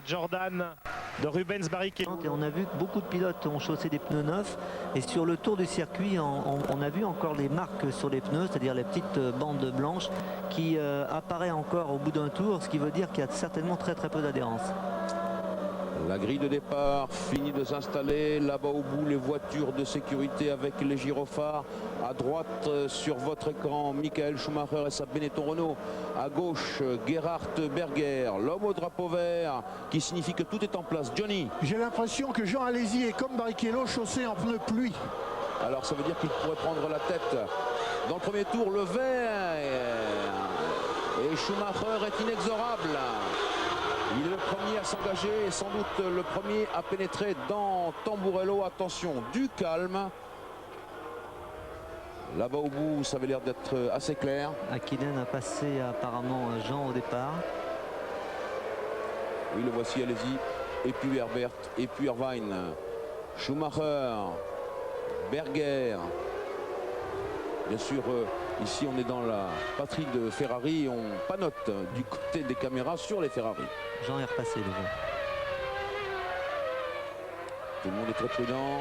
Jordan de Rubens Barrichello. Et on a vu que beaucoup de pilotes ont chaussé des pneus neufs et sur le tour du circuit on a vu encore les marques sur les pneus, c'est-à-dire les petites bandes blanches qui apparaissent encore au bout d'un tour, ce qui veut dire qu'il y a certainement très peu d'adhérence. La grille de départ finit de s'installer. Là-bas au bout, les voitures de sécurité avec les gyrophares. À droite sur votre écran, Michael Schumacher et sa Benetton Renault. À gauche, Gerhard Berger, l'homme au drapeau vert, qui signifie que tout est en place. Johnny. J'ai l'impression que Jean Alesi est comme Barrichello, chaussé en pneus pluie. Alors ça veut dire qu'il pourrait prendre la tête. Dans le premier tour, le vert. Et Schumacher est inexorable. Il est le premier à s'engager et sans doute le premier à pénétrer dans Tamburello. Attention, du calme. Là-bas au bout, ça avait l'air d'être assez clair. Hakkinen a passé apparemment Jean au départ. Oui, le voici, allez-y. Et puis Herbert, et puis Irvine. Schumacher, Berger. Bien sûr, ici on est dans la patrie de Ferrari. On panote du côté des caméras sur les Ferrari. Jean est repassé déjà. Tout le monde est très prudent.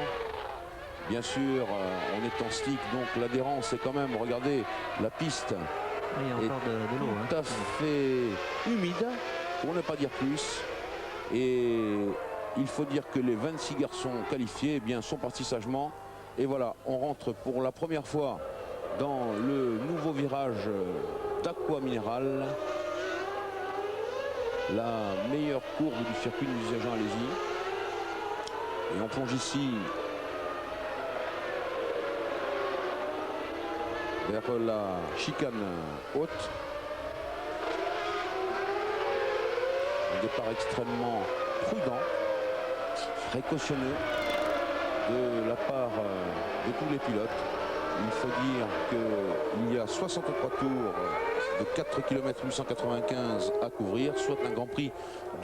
Bien sûr, on est en stick, donc l'adhérence est quand même, regardez, la piste il y a encore de l'eau. Tout à fait humide, pour ne pas dire plus. Et il faut dire que les 26 garçons qualifiés eh bien, sont partis sagement. Et voilà, on rentre pour la première fois dans le nouveau virage d'Aqua Mineral. La meilleure courbe du circuit du Jean Alesi. Et on plonge ici vers la chicane haute. Un départ extrêmement prudent, précautionneux de la part de tous les pilotes. Il faut dire qu'il y a 63 tours de 4 km 895 à couvrir, soit un Grand Prix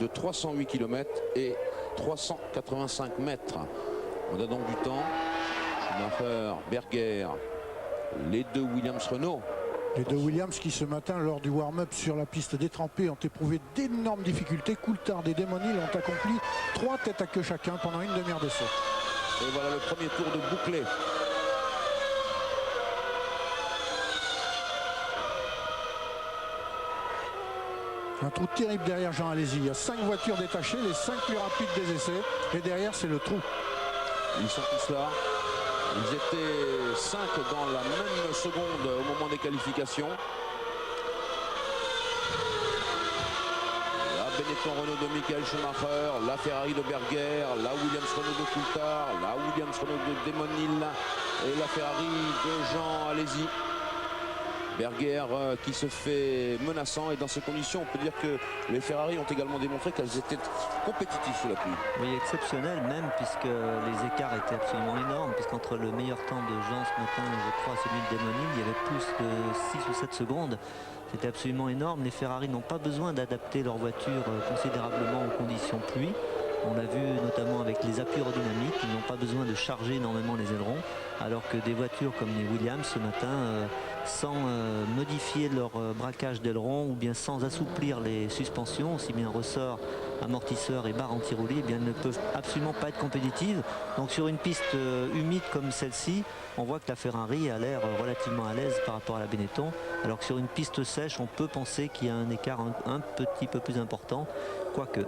de 308 km et 385 mètres. On a donc du temps. Schumacher, Berger, les deux Williams Renault. Les deux Williams qui ce matin, lors du warm-up sur la piste détrempée, ont éprouvé d'énormes difficultés. Coulthard et Damon Hill ont accompli 3 têtes à queue chacun pendant une demi-heure d'essai. Et voilà le premier tour de bouclé. Un trou terrible derrière Jean Alesi. Il y a 5 voitures détachées, les 5 plus rapides des essais. Et derrière, c'est le trou. Ils sont tous là. Ils étaient 5 dans la même seconde au moment des qualifications. La Benetton Renault de Michael Schumacher, la Ferrari de Berger, la Williams Renault de Coulthard, la Williams Renault de Damon Hill et la Ferrari de Jean Alesi. Berger qui se fait menaçant, et dans ces conditions on peut dire que les Ferrari ont également démontré qu'elles étaient compétitives sous la pluie. Oui, exceptionnel même, puisque les écarts étaient absolument énormes, puisqu'entre le meilleur temps de Jean ce matin et je crois celui de Damon Hill, il y avait plus de 6 ou 7 secondes. C'était absolument énorme. Les Ferrari n'ont pas besoin d'adapter leur voiture considérablement aux conditions pluie. On l'a vu notamment avec les appuis aérodynamiques, ils n'ont pas besoin de charger énormément les ailerons, alors que des voitures comme les Williams ce matin, sans modifier leur braquage d'ailerons ou bien sans assouplir les suspensions, aussi bien ressort, amortisseur et barre anti-roulis, eh bien, ne peuvent absolument pas être compétitives. Donc sur une piste humide comme celle-ci, on voit que la Ferrari a l'air relativement à l'aise par rapport à la Benetton, alors que sur une piste sèche, on peut penser qu'il y a un écart un petit peu plus important, quoique.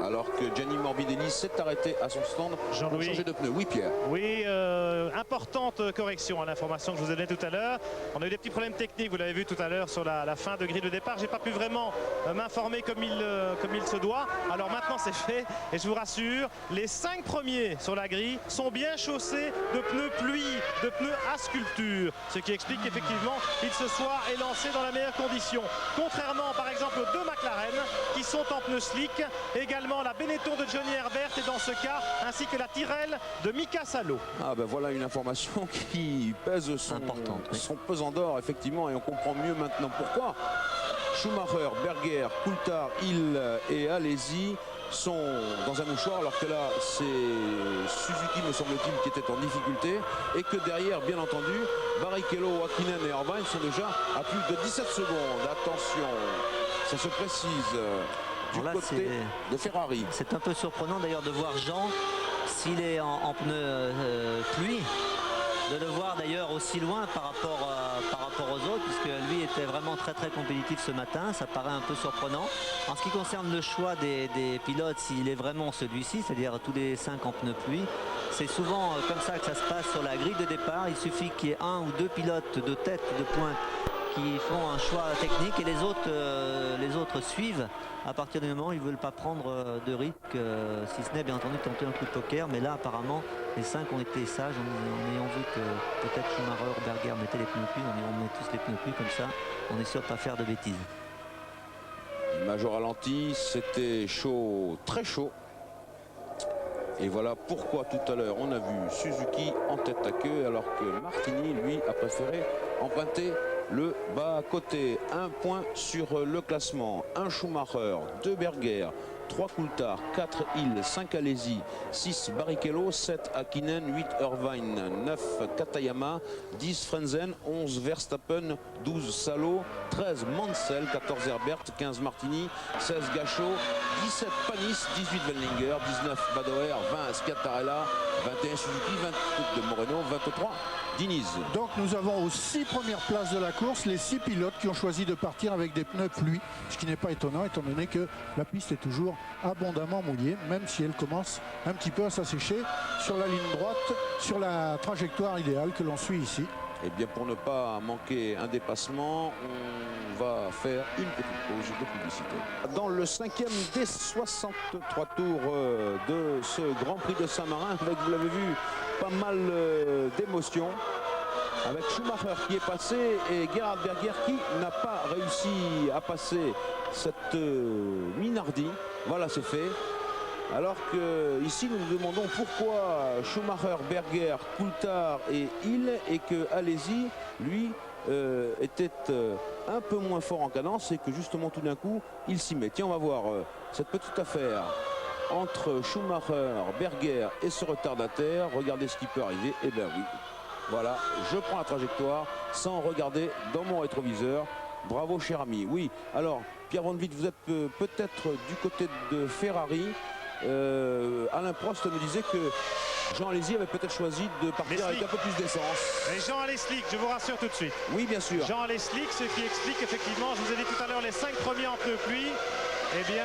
Alors que Gianni Morbidelli s'est arrêté à son stand pour changer de pneu. Oui, Pierre. Oui, importante correction à l'information que je vous ai donnée tout à l'heure. On a eu des petits problèmes techniques, vous l'avez vu tout à l'heure sur la fin de grille de départ. J'ai pas pu vraiment m'informer comme il se doit. Alors maintenant c'est fait et je vous rassure, les 5 premiers sur la grille sont bien chaussés de pneus pluie, de pneus à sculpture. Ce qui explique qu'effectivement ils se soient élancés dans la meilleure condition. Contrairement par exemple aux deux McLaren qui sont en pneus slick, également la Benetton de Johnny Herbert et dans ce cas ainsi que la Tyrrell de Mika Salo. Ah ben voilà une information qui pèse son pesant d'or effectivement, et on comprend mieux maintenant pourquoi Schumacher, Berger, Coulthard, Hill et Alesi sont dans un mouchoir, alors que là c'est Suzuki me semble-t-il qui était en difficulté, et que derrière bien entendu Barrichello, Hakkinen et Irvine sont déjà à plus de 17 secondes. Attention, ça se précise du Alors là, côté de Ferrari. c'est un peu surprenant d'ailleurs de voir Jean, s'il est en pneu pluie, de le voir d'ailleurs aussi loin par rapport aux autres, puisque lui était vraiment très compétitif ce matin. Ça paraît un peu surprenant. En ce qui concerne le choix des pilotes, s'il est vraiment celui-ci, c'est-à-dire tous les 5 en pneus pluie, c'est souvent comme ça que ça se passe sur la grille de départ. Il suffit qu'il y ait 1 ou 2 pilotes de tête, de pointe, qui font un choix technique et les autres suivent à partir du moment où ils ne veulent pas prendre de risque, si ce n'est bien entendu tenter un coup de poker. Mais là apparemment les 5 ont été sages en ayant vu que peut-être Schumacher, Berger mettaient les pneus pluie. On met tous les pneus pluie, comme ça on est sûr de ne pas faire de bêtises. L'image au ralenti, c'était chaud, très chaud. Et voilà pourquoi tout à l'heure on a vu Suzuki en tête à queue, alors que Martini lui a préféré emprunter le bas côté. 1 point sur le classement. 1 Schumacher, 2 Berger, 3 Coulthard, 4 Hill, 5 Alesi, 6 Barrichello, 7 Hakkinen, 8 Irvine, 9 Katayama, 10 Frenzen, 11 Verstappen, 12 Salo, 13 Mansell, 14 Herbert, 15 Martini, 16 Gachot, 17 Panis, 18 Wellinger, 19 Badoer, 20 Schiattarella, 21 Suzuki, 22 de Moreno, 23 Diniz. Donc nous avons aux 6 premières places de la course les 6 pilotes qui ont choisi de partir avec des pneus pluie, ce qui n'est pas étonnant étant donné que la piste est toujours abondamment mouillée, même si elle commence un petit peu à s'assécher sur la ligne droite, sur la trajectoire idéale que l'on suit ici. Et bien pour ne pas manquer un dépassement, on va faire une petite pause de publicité. Dans le 5e des 63 tours de ce Grand Prix de Saint-Marin, avec, vous l'avez vu, pas mal d'émotions. Avec Schumacher qui est passé et Gerhard Berger qui n'a pas réussi à passer cette Minardi. Voilà, c'est fait. Alors que ici nous nous demandons pourquoi Schumacher, Berger, Coulthard et Hill, et que Alesi lui était un peu moins fort en cadence, et que justement tout d'un coup il s'y met. Tiens, on va voir cette petite affaire entre Schumacher, Berger et ce retardataire. Regardez ce qui peut arriver. Eh bien oui, voilà, je prends la trajectoire sans regarder dans mon rétroviseur. Bravo cher ami. Oui, alors Pierre Van Vliet, vous êtes peut-être du côté de Ferrari. Alain Prost me disait que Jean Alesi avait peut-être choisi de partir avec un peu plus d'essence. Et Jean Aleslick, je vous rassure tout de suite. Oui, bien sûr. Jean Aleslick, ce qui explique effectivement, je vous ai dit tout à l'heure, les 5 premiers en pneus pluie. Eh bien,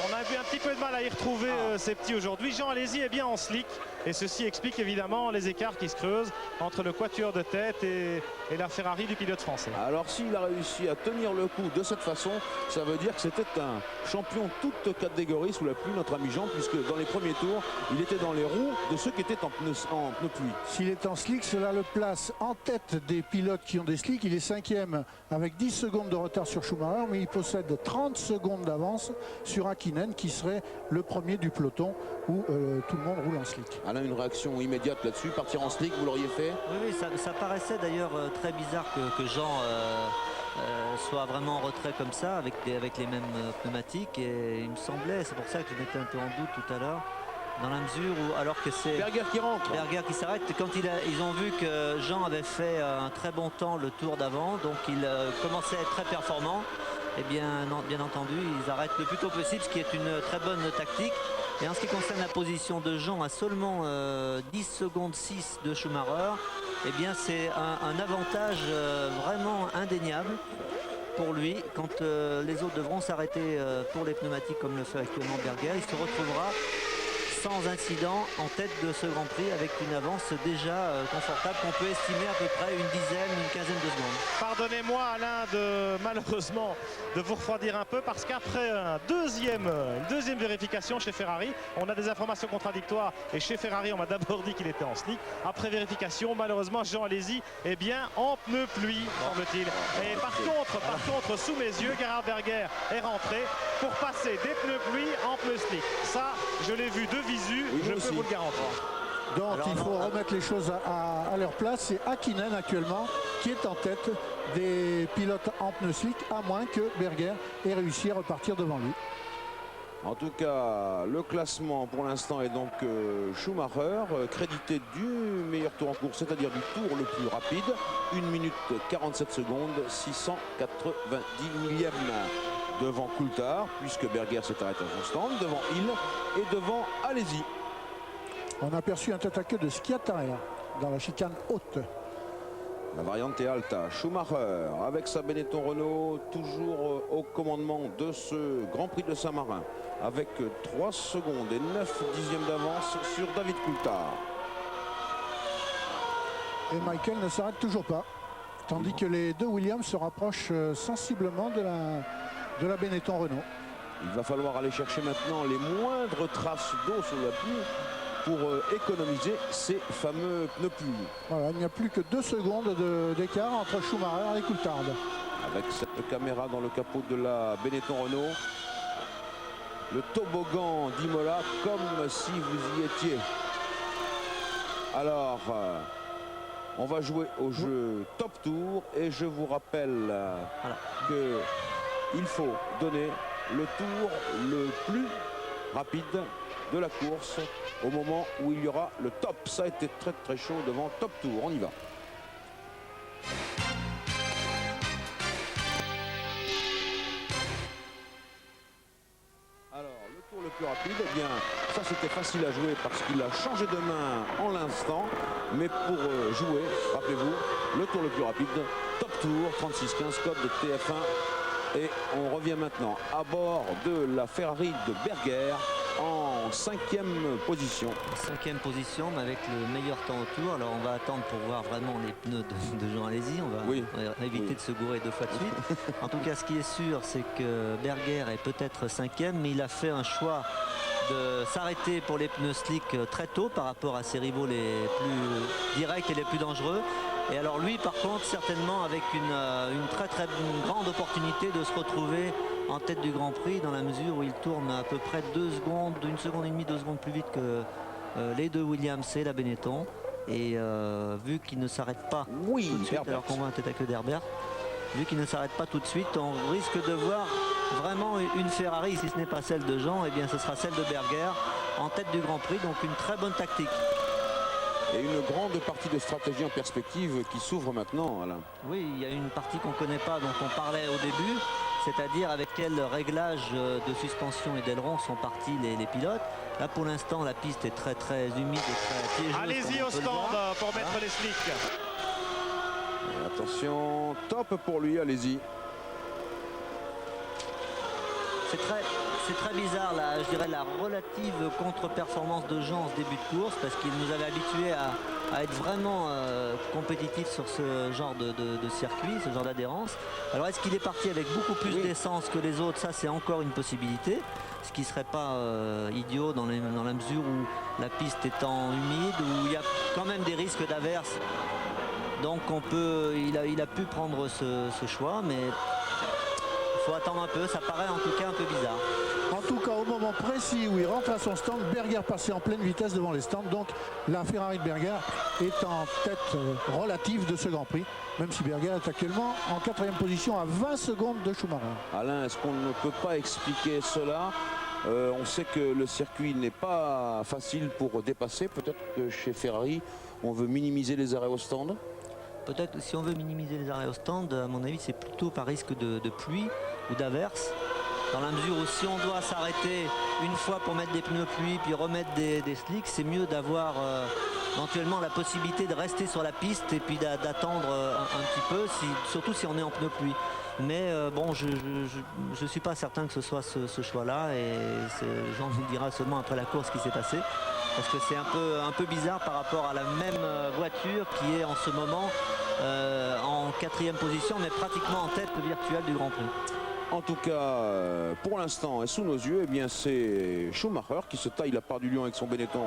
on a eu un petit peu de mal à y retrouver ces petits aujourd'hui. Jean Alesi est bien en slick. Et ceci explique évidemment les écarts qui se creusent entre le quatuor de tête et la Ferrari du pilote français. Alors s'il a réussi à tenir le coup de cette façon, ça veut dire que c'était un champion toute catégorie sous la pluie, notre ami Jean, puisque dans les premiers tours, il était dans les roues de ceux qui étaient en pneus pluie. S'il est en slick, cela le place en tête des pilotes qui ont des slicks. Il est 5e avec 10 secondes de retard sur Schumacher, mais il possède 30 secondes d'avance sur Hakkinen, qui serait le premier du peloton où tout le monde roule en slick. Alain, une réaction immédiate là-dessus, partir en slick, vous l'auriez fait? Oui, ça paraissait d'ailleurs très bizarre que Jean soit vraiment en retrait comme ça, avec les mêmes pneumatiques, et il me semblait, c'est pour ça que je m'étais un peu en doute tout à l'heure, dans la mesure où, alors que c'est Berger qui rentre, Berger qui s'arrête, quand ils ont vu que Jean avait fait un très bon temps le tour d'avant, donc il commençait à être très performant, et bien entendu ils arrêtent le plus tôt possible, ce qui est une très bonne tactique. Et en ce qui concerne la position de Jean à seulement 10 secondes 6 de Schumacher, eh bien c'est un avantage vraiment indéniable pour lui. Quand les autres devront s'arrêter pour les pneumatiques comme le fait actuellement Berger, il se retrouvera sans incident en tête de ce Grand Prix avec une avance déjà confortable qu'on peut estimer à peu près une quinzaine de secondes. Pardonnez-moi Alain malheureusement de vous refroidir un peu, parce qu'après une deuxième vérification chez Ferrari, on a des informations contradictoires, et chez Ferrari on m'a d'abord dit qu'il était en slick. Après vérification, malheureusement Jean Alesi est bien en pneu pluie, semble-t-il. Et par contre, sous mes yeux, Gerhard Berger est rentré pour passer des pneus pluie en pneus slick. Ça, je l'ai vu de visu, oui, je peux vous le garantir. Donc alors, il faut remettre les choses à leur place. C'est Hakkinen actuellement qui est en tête des pilotes en pneus slick, à moins que Berger ait réussi à repartir devant lui. En tout cas, le classement pour l'instant est donc Schumacher, crédité du meilleur tour en course, c'est-à-dire du tour le plus rapide, 1 minute 47 secondes, 690 millièmes devant Coulthard, puisque Berger s'est arrêté à son stand, devant Hill et devant Alesi. On a aperçu un tête à queue de Schiattarella dans la chicane haute. La variante est Alta. Schumacher avec sa Benetton Renault, toujours au commandement de ce Grand Prix de Saint-Marin, avec 3 secondes et 9 dixièmes d'avance sur David Coulthard. Et Michael ne s'arrête toujours pas, tandis que les deux Williams se rapprochent sensiblement de la Benetton Renault. Il va falloir aller chercher maintenant les moindres traces d'eau sur la pluie pour économiser ces fameux pneus pluie. Voilà, il n'y a plus que 2 secondes d'écart entre Schumacher et Coulthard. Avec cette caméra dans le capot de la Benetton Renault, le toboggan d'Imola comme si vous y étiez. Alors, on va jouer au jeu Top Tour et je vous rappelle que il faut donner le tour le plus rapide de la course au moment où il y aura le top. Ça a été très très chaud devant Top Tour. On y va. Alors, le tour le plus rapide, eh bien, ça c'était facile à jouer parce qu'il a changé de main en l'instant. Mais pour jouer, rappelez-vous, le tour le plus rapide, Top Tour, 36-15, code de TF1. Et on revient maintenant à bord de la Ferrari de Berger en 5e position. 5e position, mais avec le meilleur temps au tour. Alors on va attendre pour voir vraiment les pneus de Jean Alesi. On va éviter de se gourer 2 fois de suite. En tout cas, ce qui est sûr, c'est que Berger est peut-être 5e, mais il a fait un choix de s'arrêter pour les pneus slick très tôt par rapport à ses rivaux les plus directs et les plus dangereux. Et alors lui, par contre, certainement avec une très grande opportunité de se retrouver en tête du Grand Prix, dans la mesure où il tourne à peu près 2 secondes, 1 seconde et demie, 2 secondes plus vite que les deux Williams et la Benetton. Et vu qu'il ne s'arrête pas tout de suite, alors qu'on voit un tête à queue d'Herbert, vu qu'il ne s'arrête pas tout de suite, on risque de voir vraiment une Ferrari, si ce n'est pas celle de Jean, et bien ce sera celle de Berger en tête du Grand Prix, donc une très bonne tactique. Et une grande partie de stratégie en perspective qui s'ouvre maintenant, Alain. Oui, il y a une partie qu'on ne connaît pas, dont on parlait au début, c'est-à-dire avec quel réglage de suspension et d'aileron sont partis les pilotes. Là, pour l'instant, la piste est très très humide et très piégeuse. Allez-y au stand pour mettre les slicks. Et attention, top pour lui, allez-y. C'est très bizarre, je dirais, la relative contre-performance de Jean en ce début de course, parce qu'il nous avait habitués à être vraiment compétitif sur ce genre de circuit, ce genre d'adhérence. Alors est-ce qu'il est parti avec beaucoup plus d'essence que les autres? Ça, c'est encore une possibilité, ce qui ne serait pas idiot dans la mesure où la piste étant humide, où il y a quand même des risques d'averse. Donc il a pu prendre ce choix, mais il faut attendre un peu, ça paraît en tout cas un peu bizarre. En tout cas, au moment précis où il rentre à son stand, Berger passait en pleine vitesse devant les stands. Donc la Ferrari de Berger est en tête relative de ce Grand Prix, même si Berger est actuellement en 4e position à 20 secondes de Schumacher. Alain, est-ce qu'on ne peut pas expliquer cela? On sait que le circuit n'est pas facile pour dépasser. Peut-être que chez Ferrari, on veut minimiser les arrêts au stand. Peut-être si on veut minimiser les arrêts au stand, à mon avis, c'est plutôt par risque de pluie ou d'averse. Dans la mesure où si on doit s'arrêter une fois pour mettre des pneus pluie puis remettre des slicks, c'est mieux d'avoir éventuellement la possibilité de rester sur la piste et puis d'attendre un petit peu, surtout si on est en pneus pluie. Mais bon, je ne suis pas certain que ce soit ce choix-là, et Jean nous dira seulement après la course ce qui s'est passé. Parce que c'est un peu bizarre par rapport à la même voiture qui est en ce moment en 4e position, mais pratiquement en tête virtuelle du Grand Prix. En tout cas, pour l'instant, et sous nos yeux, eh bien, c'est Schumacher qui se taille la part du lion avec sa Benetton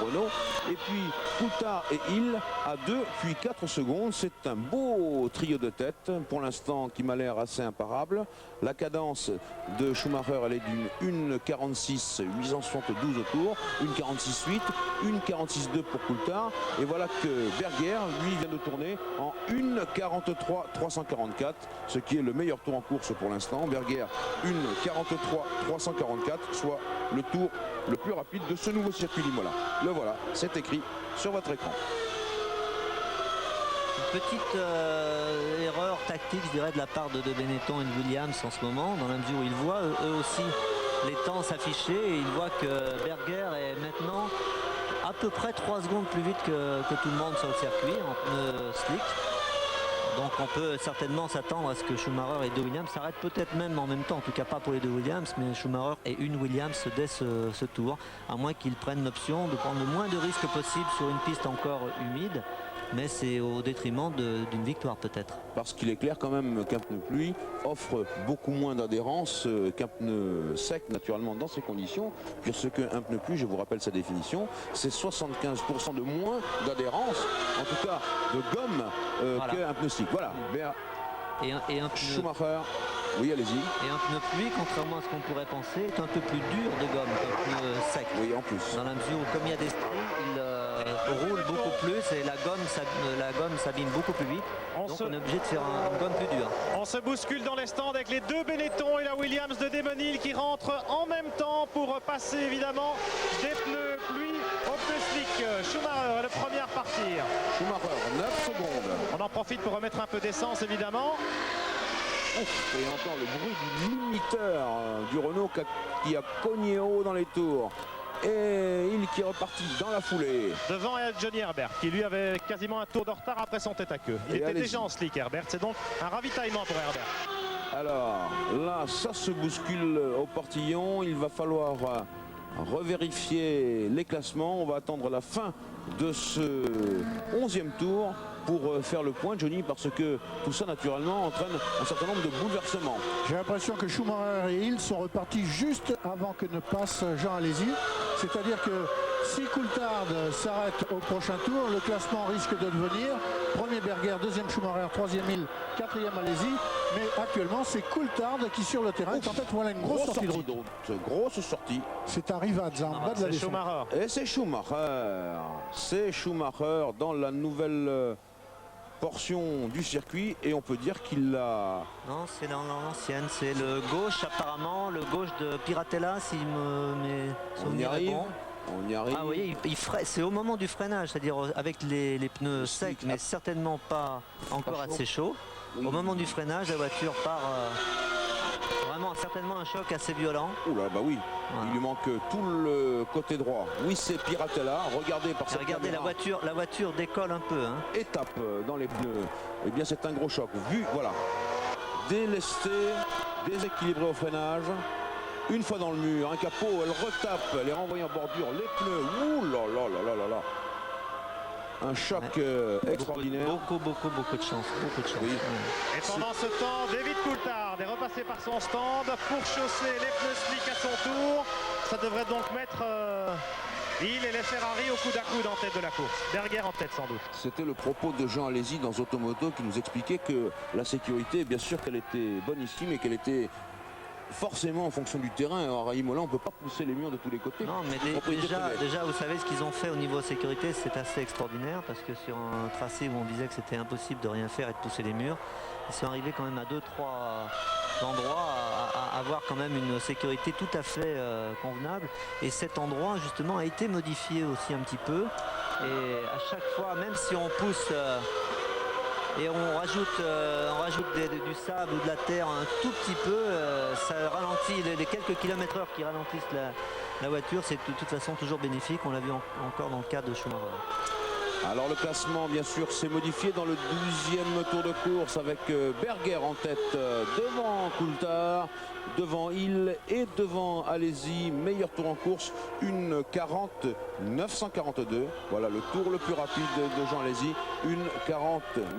Renault. Et puis Coulthard et Hill à 2 puis 4 secondes. C'est un beau trio de tête, pour l'instant, qui m'a l'air assez imparable. La cadence de Schumacher, elle est d'une 1,46 872 au tour, 1,46,8, 1,46,2 pour Coulthard. Et voilà que Berger, lui, vient de tourner en 1,43 344, ce qui est le meilleur tour en course pour l'instant. Berger, 1,43 344, soit le tour le plus rapide de ce nouveau circuit Imola. Le voilà, c'est écrit sur votre écran. Une petite erreur tactique, je dirais, de la part de Benetton et de Williams en ce moment, dans la mesure où ils voient eux aussi les temps s'afficher et ils voient que Berger est maintenant à peu près 3 secondes plus vite que tout le monde sur le circuit en pneu slick. Donc on peut certainement s'attendre à ce que Schumacher et deux Williams s'arrêtent peut-être même en même temps, en tout cas pas pour les deux Williams, mais Schumacher et une Williams dès ce tour, à moins qu'ils prennent l'option de prendre le moins de risques possible sur une piste encore humide, mais c'est au détriment d'une victoire peut-être. Parce qu'il est clair quand même qu'un pneu pluie offre beaucoup moins d'adhérence qu'un pneu sec naturellement dans ces conditions, puisque un pneu pluie, je vous rappelle sa définition, c'est 75% de moins d'adhérence, en tout cas de gomme, Voilà. qu'un pneu slick. Voilà. Et un pneu, Schumacher, oui allez-y. et un pneu pluie, contrairement à ce qu'on pourrait penser, est un peu plus dur de gomme qu'un pneu sec. Oui en plus. Dans la mesure où comme il y a des stries, il roule beaucoup plus et la gomme s'abîme beaucoup plus vite. Donc on est obligé de faire une gomme plus dure. On se bouscule dans les stands avec les deux Benetton et la Williams de Damon Hill qui rentrent en même temps pour passer évidemment des pneus pluie aux pneus slick. Schumacher est le premier à partir. Schumacher, 9 secondes. On en profite pour remettre un peu d'essence évidemment. Ouf, et encore le bruit du limiteur du Renault qui a cogné haut dans les tours. Et il qui est reparti dans la foulée. Devant Johnny Herbert qui lui avait quasiment un tour de retard après son tête à queue. Il Et était allez-y. déjà en slick Herbert, c'est donc un ravitaillement pour Herbert. Alors là, ça se bouscule au portillon. Il va falloir revérifier les classements. On va attendre la fin de ce 11e tour pour faire le point, Johnny, parce que tout ça naturellement entraîne un certain nombre de bouleversements. J'ai l'impression que Schumacher et Hill sont repartis juste avant que ne passe Jean Alesi. C'est-à-dire que si Coulthard s'arrête au prochain tour, le classement risque de devenir premier Berger, deuxième Schumacher, troisième Hill, quatrième Alesi. Mais actuellement, c'est Coulthard qui sur le terrain est en tête. Voilà une grosse sortie de route. Grosse sortie. C'est un Rivaz en bas de la C'est descente. Schumacher. Et c'est Schumacher. C'est Schumacher dans la nouvelle portion du circuit. Et on peut dire qu'il l'a... Non, c'est dans l'ancienne, c'est le gauche apparemment, le gauche de Piratella si mes On y souvenirs est arrive. bon. On y arrive. Ah oui, c'est au moment du freinage, c'est-à-dire avec les pneus secs, mais certainement pas encore Pas chaud. assez chaud. Oui. Au moment du freinage, la voiture part vraiment certainement un choc assez violent. Oula, bah oui. Voilà. Il lui manque tout le côté droit. Oui, c'est Piratella. Regardez par Et cette regardez, caméra. la voiture décolle un peu. Hein. Étape dans les pneus. Eh bien, c'est un gros choc. Vu, voilà. Délesté, déséquilibré au freinage. Une fois dans le mur, un capot, elle retape, elle est renvoyée en bordure, les pneus. Ouh là là là là là là. Un choc extraordinaire. Beaucoup de chance. Beaucoup de chance. Oui. Ouais. Et pendant ce temps, David Coulthard est repassé par son stand pour chausser les pneus slick à son tour. Ça devrait donc mettre Hill et les Ferrari au coude à coude en tête de la course. Berger en tête sans doute. C'était le propos de Jean Alesi dans Automoto qui nous expliquait que la sécurité, bien sûr qu'elle était bonne ici, mais qu'elle était forcément en fonction du terrain. Alors à Imola, on ne peut pas pousser les murs de tous les côtés. Non, mais Propriété privée. déjà, vous savez ce qu'ils ont fait au niveau sécurité, c'est assez extraordinaire parce que sur un tracé où on disait que c'était impossible de rien faire et de pousser les murs, ils sont arrivés quand même à 2-3 endroits à avoir quand même une sécurité tout à fait convenable. Et cet endroit justement a été modifié aussi un petit peu. Et à chaque fois, même si on pousse et on rajoute du sable ou de la terre un tout petit peu, ça ralentit les quelques kilomètres/heure qui ralentissent la voiture, c'est de toute façon toujours bénéfique. On l'a vu encore dans le cas de Schumacher. Alors le classement, bien sûr, s'est modifié dans le 12e tour de course avec Berger en tête devant Coulthard, devant Hill et devant Alesi. Meilleur tour en course, une 40-942. Voilà le tour le plus rapide de Jean Alesi, une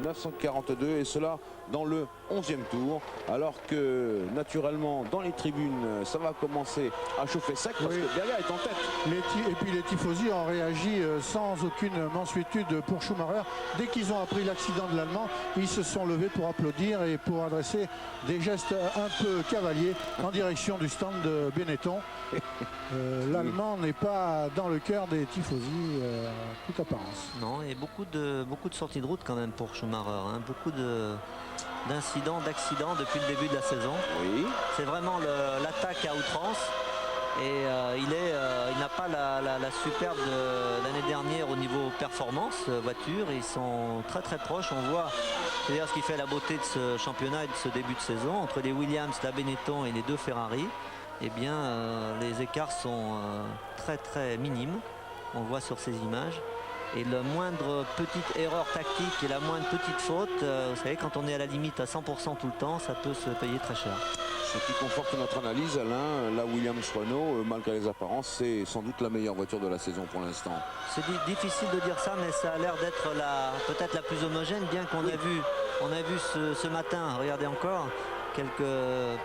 40-942 et cela dans le 11e tour. Alors que naturellement dans les tribunes, ça va commencer à chauffer sec parce Oui. que Berger est en tête. Et puis les tifosi ont réagi sans aucune mansuétude pour Schumacher. Dès qu'ils ont appris l'accident de l'Allemand, ils se sont levés pour applaudir et pour adresser des gestes un peu cavaliers en direction du stand de Benetton. L'Allemand n'est pas dans le cœur des tifosi, toute apparence. Non, et beaucoup de sorties de route quand même pour Schumacher. Hein. Beaucoup d'incidents, d'accidents depuis le début de la saison. Oui. C'est vraiment l'attaque à outrance. Et il n'a pas la superbe de l'année dernière au niveau performance voiture. Ils sont très très proches. On voit d'ailleurs ce qui fait la beauté de ce championnat et de ce début de saison. Entre les Williams, la Benetton et les deux Ferrari, eh bien, les écarts sont très très minimes. On le voit sur ces images. Et la moindre petite erreur tactique et la moindre petite faute, vous savez, quand on est à la limite à 100% tout le temps, ça peut se payer très cher. Ce qui conforte notre analyse, Alain, la Williams-Renault, malgré les apparences, c'est sans doute la meilleure voiture de la saison pour l'instant. C'est difficile de dire ça, mais ça a l'air d'être peut-être la plus homogène, bien qu'on a vu ce matin, regardez encore, quelques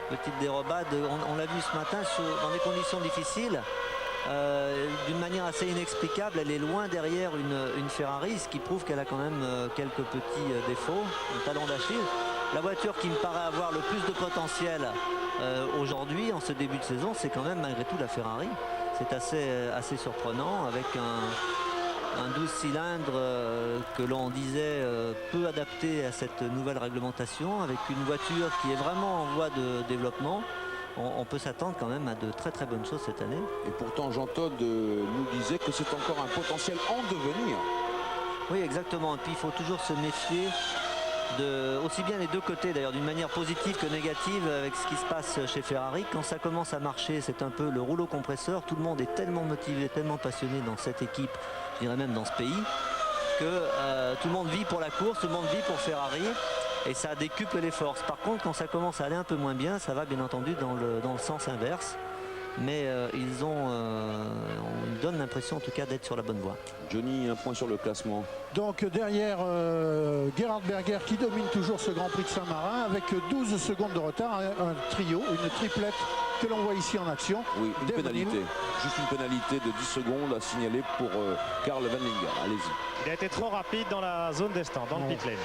petites dérobades. On l'a vu ce matin dans des conditions difficiles. D'une manière assez inexplicable, elle est loin derrière une Ferrari, ce qui prouve qu'elle a quand même quelques petits défauts, un talon d'Achille. La voiture qui me paraît avoir le plus de potentiel aujourd'hui, en ce début de saison, c'est quand même malgré tout la Ferrari. C'est assez surprenant, avec un 12 cylindres que l'on disait peu adapté à cette nouvelle réglementation, avec une voiture qui est vraiment en voie de développement. On peut s'attendre quand même à de très très bonnes choses cette année. Et pourtant Jean Todt nous disait que c'est encore un potentiel en devenir. Oui, exactement. Et puis il faut toujours se méfier aussi bien les deux côtés, d'ailleurs, d'une manière positive que négative, avec ce qui se passe chez Ferrari. Quand ça commence à marcher, c'est un peu le rouleau compresseur. Tout le monde est tellement motivé, tellement passionné dans cette équipe, je dirais même dans ce pays, que tout le monde vit pour la course, tout le monde vit pour Ferrari. Et ça décuple les forces. Par contre, quand ça commence à aller un peu moins bien, ça va bien entendu dans le sens inverse. Mais ils donnent l'impression en tout cas d'être sur la bonne voie. Johnny, un point sur le classement. Donc derrière Gerhard Berger qui domine toujours ce Grand Prix de Saint-Marin avec 12 secondes de retard, un trio, une triplette que l'on voit ici en action. Oui, une pénalité. Juste une pénalité de 10 secondes à signaler pour Karl Wendlinger. Allez-y. Il a été trop rapide dans la zone des stands, dans le pit lane.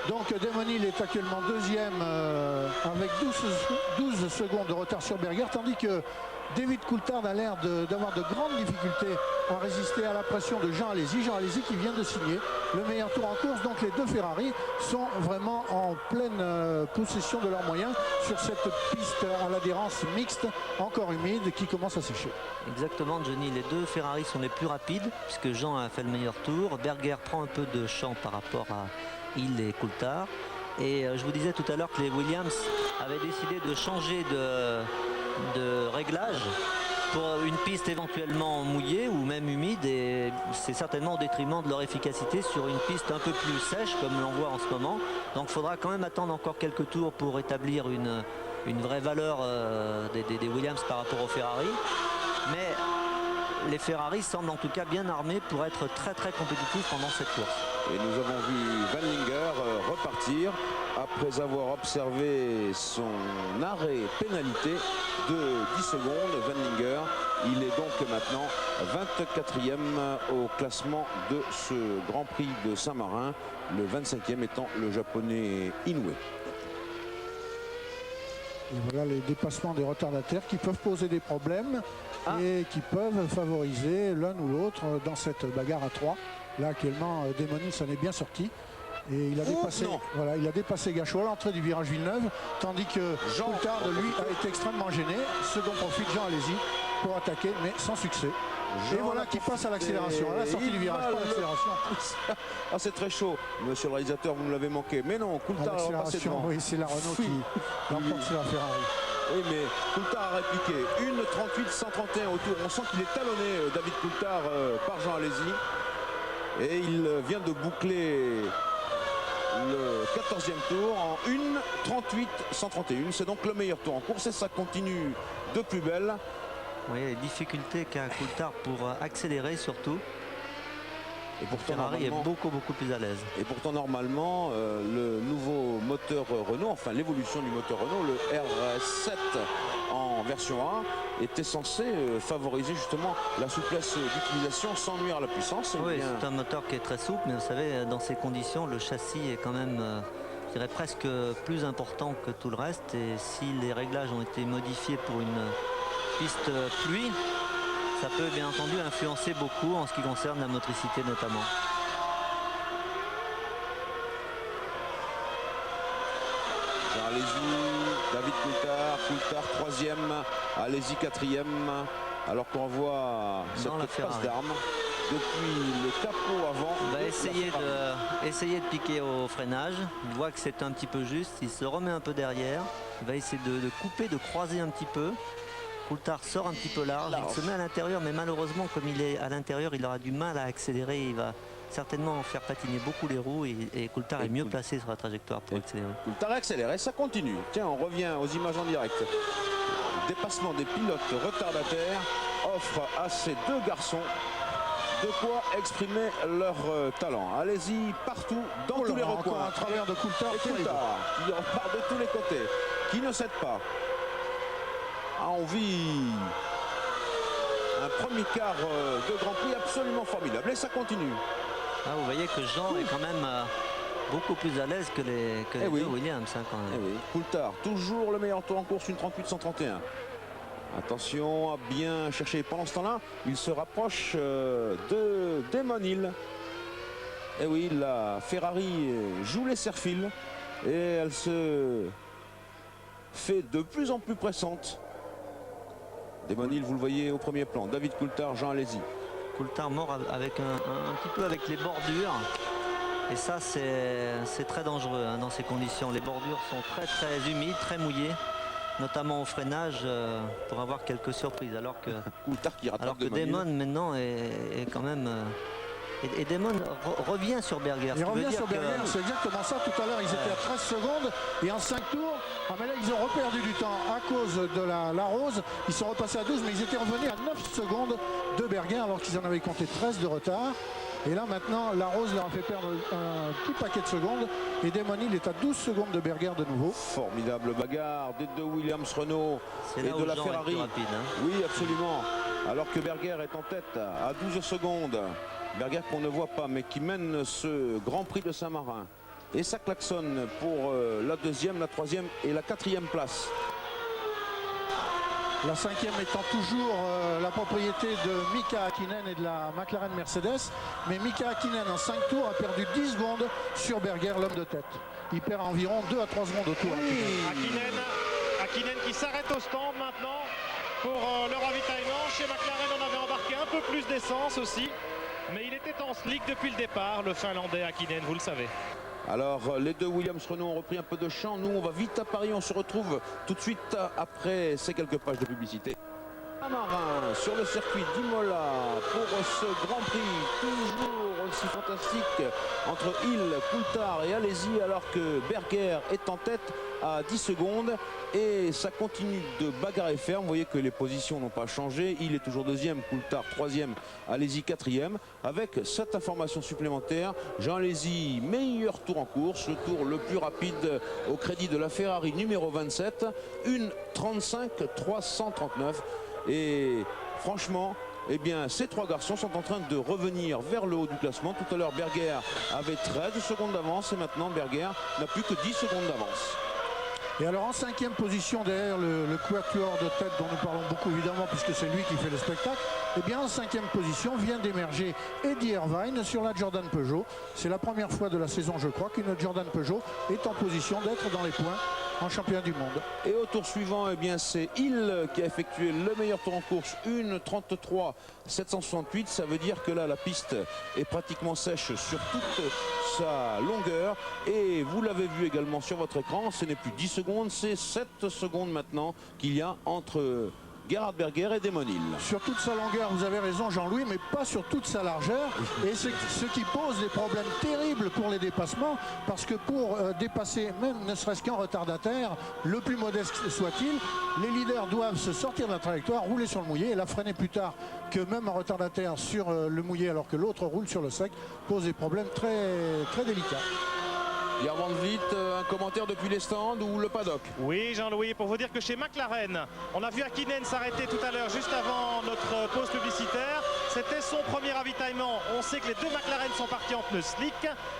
Donc Demonil est actuellement deuxième avec 12 secondes de retard sur Berger, tandis que David Coulthard a l'air d'avoir de grandes difficultés à résister à la pression de Jean Alesi. Jean Alesi qui vient de signer le meilleur tour en course. Donc les deux Ferrari sont vraiment en pleine possession de leurs moyens sur cette piste à l'adhérence mixte, encore humide, qui commence à sécher. Exactement, Johnny. Les deux Ferrari sont les plus rapides, puisque Jean a fait le meilleur tour. Berger prend un peu de champ par rapport à Hill et Coulthard. Et je vous disais tout à l'heure que les Williams avaient décidé de changer de réglage pour une piste éventuellement mouillée ou même humide, et c'est certainement au détriment de leur efficacité sur une piste un peu plus sèche comme l'on voit en ce moment. Donc il faudra quand même attendre encore quelques tours pour établir une vraie valeur des Williams par rapport aux Ferrari. Mais les Ferrari semblent en tout cas bien armés pour être très très compétitifs pendant cette course. Et nous avons vu Wendlinger repartir après avoir observé son arrêt pénalité de 10 secondes. Wendlinger, il est donc maintenant 24e au classement de ce Grand Prix de Saint-Marin, le 25e étant le japonais Inoue. Et voilà les dépassements des retardataires qui peuvent poser des problèmes et qui peuvent favoriser l'un ou l'autre dans cette bagarre à 3. Là actuellement, Demonil s'en est bien sorti. Et il a dépassé Gachot à l'entrée du virage Villeneuve, tandis que Coulthard, lui, a été extrêmement gêné. Ce dont profite Jean Alesi pour attaquer, mais sans succès. Et voilà qui passe à l'accélération, à la sortie du virage, pas l'accélération. Ah, c'est très chaud, monsieur le réalisateur, vous me l'avez manqué. Mais non, Coulthard a repassé devant. Oui, c'est la Renault qui l'emporte sur la Ferrari. Oui, mais Coulthard a répliqué. 1:38-131 au tour. On sent qu'il est talonné, David Coulthard, par Jean Alesi. Et il vient de boucler le 14e tour en 1:38-131. C'est donc le meilleur tour en course et ça continue de plus belle. Oui, les difficultés qu'a Coulthard pour accélérer surtout. Et pourtant, Ferrari est beaucoup plus à l'aise. Et pourtant normalement le nouveau moteur Renault, enfin l'évolution du moteur Renault, le RS7 en version A, était censé favoriser justement la souplesse d'utilisation sans nuire à la puissance. Oui, c'est un moteur qui est très souple, mais vous savez, dans ces conditions, le châssis est quand même, je dirais, presque plus important que tout le reste. Et si les réglages ont été modifiés pour une piste pluie, ça peut bien entendu influencer beaucoup en ce qui concerne la motricité notamment. Alesi, David Coulthard troisième, Alesi quatrième, alors qu'on voit cette passe d'armes depuis le capot avant. Il va essayer de piquer au freinage. Il voit que c'est un petit peu juste, il se remet un peu derrière, il va essayer de couper, de croiser un petit peu. Coulthard sort un petit peu large, il se met à l'intérieur, mais malheureusement comme il est à l'intérieur, il aura du mal à accélérer, il va certainement faire patiner beaucoup les roues et Coulthard est mieux placé sur la trajectoire pour accélérer. Coulthard accélère et ça continue. Tiens, on revient aux images en direct. Le dépassement des pilotes retardataires offre à ces deux garçons de quoi exprimer leur talent. Allez-y partout, dans tous les recoins. À travers de Coulthard, et Coulthard qui repart de tous les côtés, qui ne cède pas. A envie un premier quart de Grand Prix absolument formidable et ça continue. Ah, vous voyez que Jean est quand même beaucoup plus à l'aise que les deux Williams quand même. Oui. Coulthard, toujours le meilleur tour en course, une 38-131. Attention à bien chercher. Pendant ce temps-là, il se rapproche de Damon Hill. Et oui, la Ferrari joue les serre-fils et elle se fait de plus en plus pressante. Damon Hill, vous le voyez au premier plan. David Coulthard, Jean Alesi. Coulthard mord avec un petit peu avec les bordures. Et ça, c'est très dangereux dans ces conditions. Les bordures sont très humides, très mouillées, notamment au freinage, pour avoir quelques surprises. Alors que Coulthard qui rattrape Damon maintenant est quand même... Et Damon revient sur Berger. Il revient sur Berger, c'est exactement ça. Tout à l'heure, ils étaient à 13 secondes et en 5 tours. Ah, mais là, ils ont reperdu du temps à cause de la Rose. Ils sont repassés à 12, mais ils étaient revenus à 9 secondes de Berger alors qu'ils en avaient compté 13 de retard. Et là, maintenant, la Rose leur a fait perdre un petit paquet de secondes. Et Damon Hill est à 12 secondes de Berger de nouveau. Formidable bagarre des deux Williams Renault et de la Ferrari. Rapide, hein. Oui, absolument. Alors que Berger est en tête à 12 secondes. Berger qu'on ne voit pas, mais qui mène ce Grand Prix de Saint-Marin. Et ça klaxonne pour la deuxième, la troisième et la quatrième place. La cinquième étant toujours la propriété de Mika Häkkinen et de la McLaren Mercedes. Mais Mika Häkkinen en 5 tours a perdu 10 secondes sur Berger, l'homme de tête. Il perd environ 2 à 3 secondes au tour. Häkkinen qui s'arrête au stand maintenant pour le ravitaillement. Chez McLaren, on avait embarqué un peu plus d'essence aussi. Mais il était en slick depuis le départ, le Finlandais Häkkinen, vous le savez. Alors les deux Williams Renault ont repris un peu de champ. Nous on va vite à Paris, on se retrouve tout de suite après ces quelques pages de publicité. Saint-Marin sur le circuit d'Imola pour ce Grand Prix toujours aussi fantastique entre Hill, Coulthard et Alesi, alors que Berger est en tête à 10 secondes et ça continue de bagarrer ferme. Vous voyez que les positions n'ont pas changé. Hill est toujours deuxième, Coulthard troisième, Alesi quatrième. Avec cette information supplémentaire, Jean Alesi, meilleur tour en course, le tour le plus rapide au crédit de la Ferrari numéro 27, une 35-339. Et franchement, eh bien, ces trois garçons sont en train de revenir vers le haut du classement. Tout à l'heure, Berger avait 13 secondes d'avance et maintenant Berger n'a plus que 10 secondes d'avance. Et alors en cinquième position derrière le quatuor de tête dont nous parlons beaucoup évidemment puisque c'est lui qui fait le spectacle, et bien en cinquième position vient d'émerger Eddie Irvine sur la Jordan Peugeot. C'est la première fois de la saison je crois qu'une Jordan Peugeot est en position d'être dans les points en championnat du monde. Et au tour suivant, eh bien c'est Hill qui a effectué le meilleur tour en course, une 33-768. Ça veut dire que là la piste est pratiquement sèche sur toute sa longueur. Et vous l'avez vu également sur votre écran, ce n'est plus 10 secondes, c'est 7 secondes maintenant qu'il y a entre Gerhard Berger et Damon Hill. Sur toute sa longueur, vous avez raison Jean-Louis, mais pas sur toute sa largeur. Et c'est ce qui pose des problèmes terribles pour les dépassements, parce que pour dépasser, même ne serait-ce qu'un retardataire, le plus modeste soit-il, les leaders doivent se sortir de la trajectoire, rouler sur le mouillé et la freiner plus tard que même un retardataire sur le mouillé alors que l'autre roule sur le sec, pose des problèmes très délicats. Pierre Van Vliet, un commentaire depuis les stands ou le paddock? Oui, Jean-Louis, pour vous dire que chez McLaren, on a vu Häkkinen s'arrêter tout à l'heure, juste avant notre pause publicitaire. C'était son premier ravitaillement. On sait que les deux McLaren sont partis en pneus slick.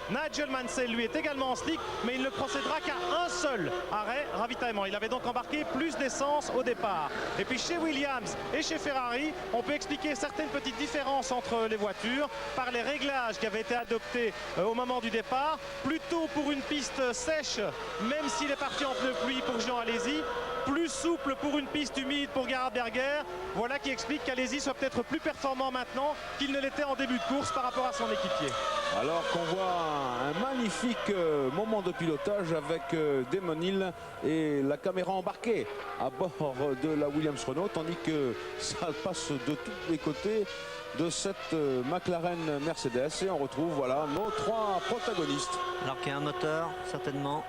Nigel Mansell, lui, est également en slick, mais il ne procédera qu'à un seul arrêt ravitaillement. Il avait donc embarqué plus d'essence au départ. Et puis chez Williams et chez Ferrari, on peut expliquer certaines petites différences entre les voitures par les réglages qui avaient été adoptés au moment du départ. Plutôt pour une piste sèche, même s'il est parti en pneus pluie pour Jean Alesi, plus souple pour une piste humide pour Gerhard Berger. Voilà qui explique qu'Alesi soit peut-être plus performant maintenant qu'il ne l'était en début de course par rapport à son équipier. Alors qu'on voit un magnifique moment de pilotage avec Damon Hill et la caméra embarquée à bord de la Williams Renault, tandis que ça passe de tous les côtés de cette McLaren Mercedes, et on retrouve voilà nos trois protagonistes. Alors qu'il y a un moteur, certainement.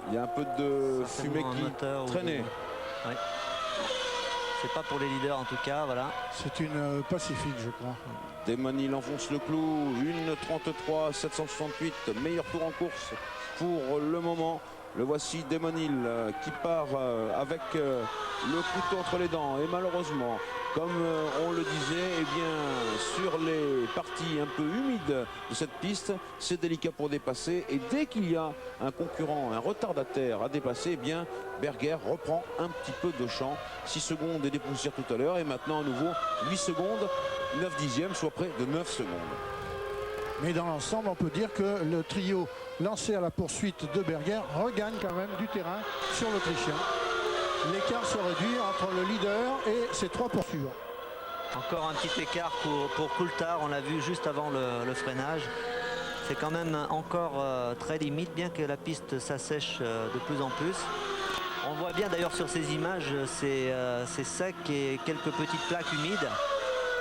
Il y a un peu de fumée qui traînait. Oui. C'est pas pour les leaders en tout cas, voilà. C'est une Pacifique, je crois. Damon Hill enfonce le clou, une 33 768, meilleur tour en course pour le moment. Le voici Damon Hill qui part avec le couteau entre les dents, et malheureusement, comme on le disait, eh bien, sur les parties un peu humides de cette piste, c'est délicat pour dépasser, et dès qu'il y a un concurrent, un retardataire à dépasser, eh bien Berger reprend un petit peu de champ. 6 secondes et des poussières tout à l'heure, et maintenant à nouveau 8 secondes, 9 dixièmes, soit près de 9 secondes. Mais dans l'ensemble, on peut dire que le trio lancé à la poursuite de Berger regagne quand même du terrain sur l'Autrichien. L'écart se réduit entre le leader et ses trois poursuivants. Encore un petit écart pour Coulthard, on l'a vu juste avant le freinage. C'est quand même encore très limite, bien que la piste s'assèche de plus en plus. On voit bien d'ailleurs sur ces images, c'est sec et quelques petites plaques humides.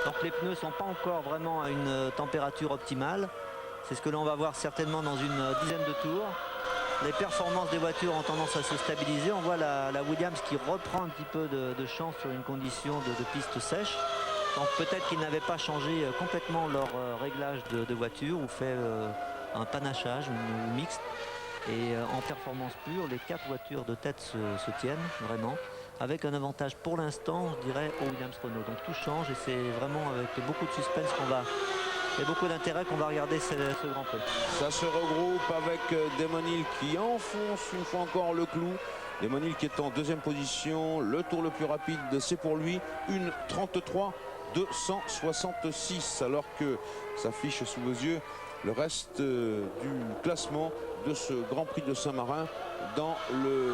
Donc les pneus ne sont pas encore vraiment à une température optimale. C'est ce que l'on va voir certainement dans une dizaine de tours. Les performances des voitures ont tendance à se stabiliser. On voit la Williams qui reprend un petit peu de chance sur une condition de piste sèche. Donc peut-être qu'ils n'avaient pas changé complètement leur réglage de voiture ou fait un panachage ou mixte. Et en performance pure, les 4 voitures de tête se tiennent vraiment, avec un avantage pour l'instant, je dirais, au Williams Renault. Donc tout change et c'est vraiment avec beaucoup de suspense et beaucoup d'intérêt qu'on va regarder ce Grand Prix. Ça se regroupe avec Damon Hill qui enfonce une fois encore le clou. Damon Hill qui est en deuxième position. Le tour le plus rapide, c'est pour lui une 33 266, alors que s'affiche sous vos yeux le reste du classement de ce Grand Prix de Saint-Marin dans le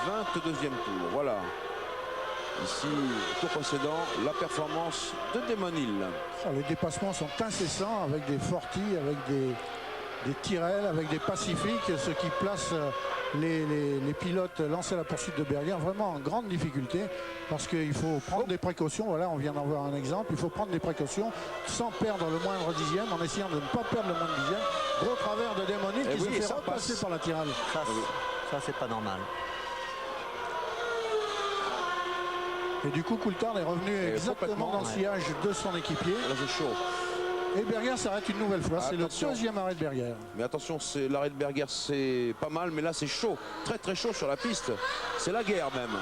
22e tour. Voilà. Ici, tour précédent, la performance de Damon Hill. Les dépassements sont incessants avec des Forti, avec des Tyrrell, avec des Pacifiques, ce qui place les pilotes lancés à la poursuite de Berger vraiment en grande difficulté, parce qu'il faut prendre des précautions. Voilà, on vient d'en voir un exemple. Il faut prendre des précautions sans perdre le moindre dixième, en essayant de ne pas perdre le moindre dixième. Gros travers de Damon Hill qui se fait repasser par la Tyrrell. Ça c'est pas normal. Et du coup, Coulthard est revenu exactement dans le sillage de son équipier. Là, c'est chaud. Et Berger s'arrête une nouvelle fois. C'est le deuxième arrêt de Berger. Mais attention, l'arrêt de Berger, c'est pas mal, mais là, c'est chaud. Très, très chaud sur la piste. C'est la guerre, même.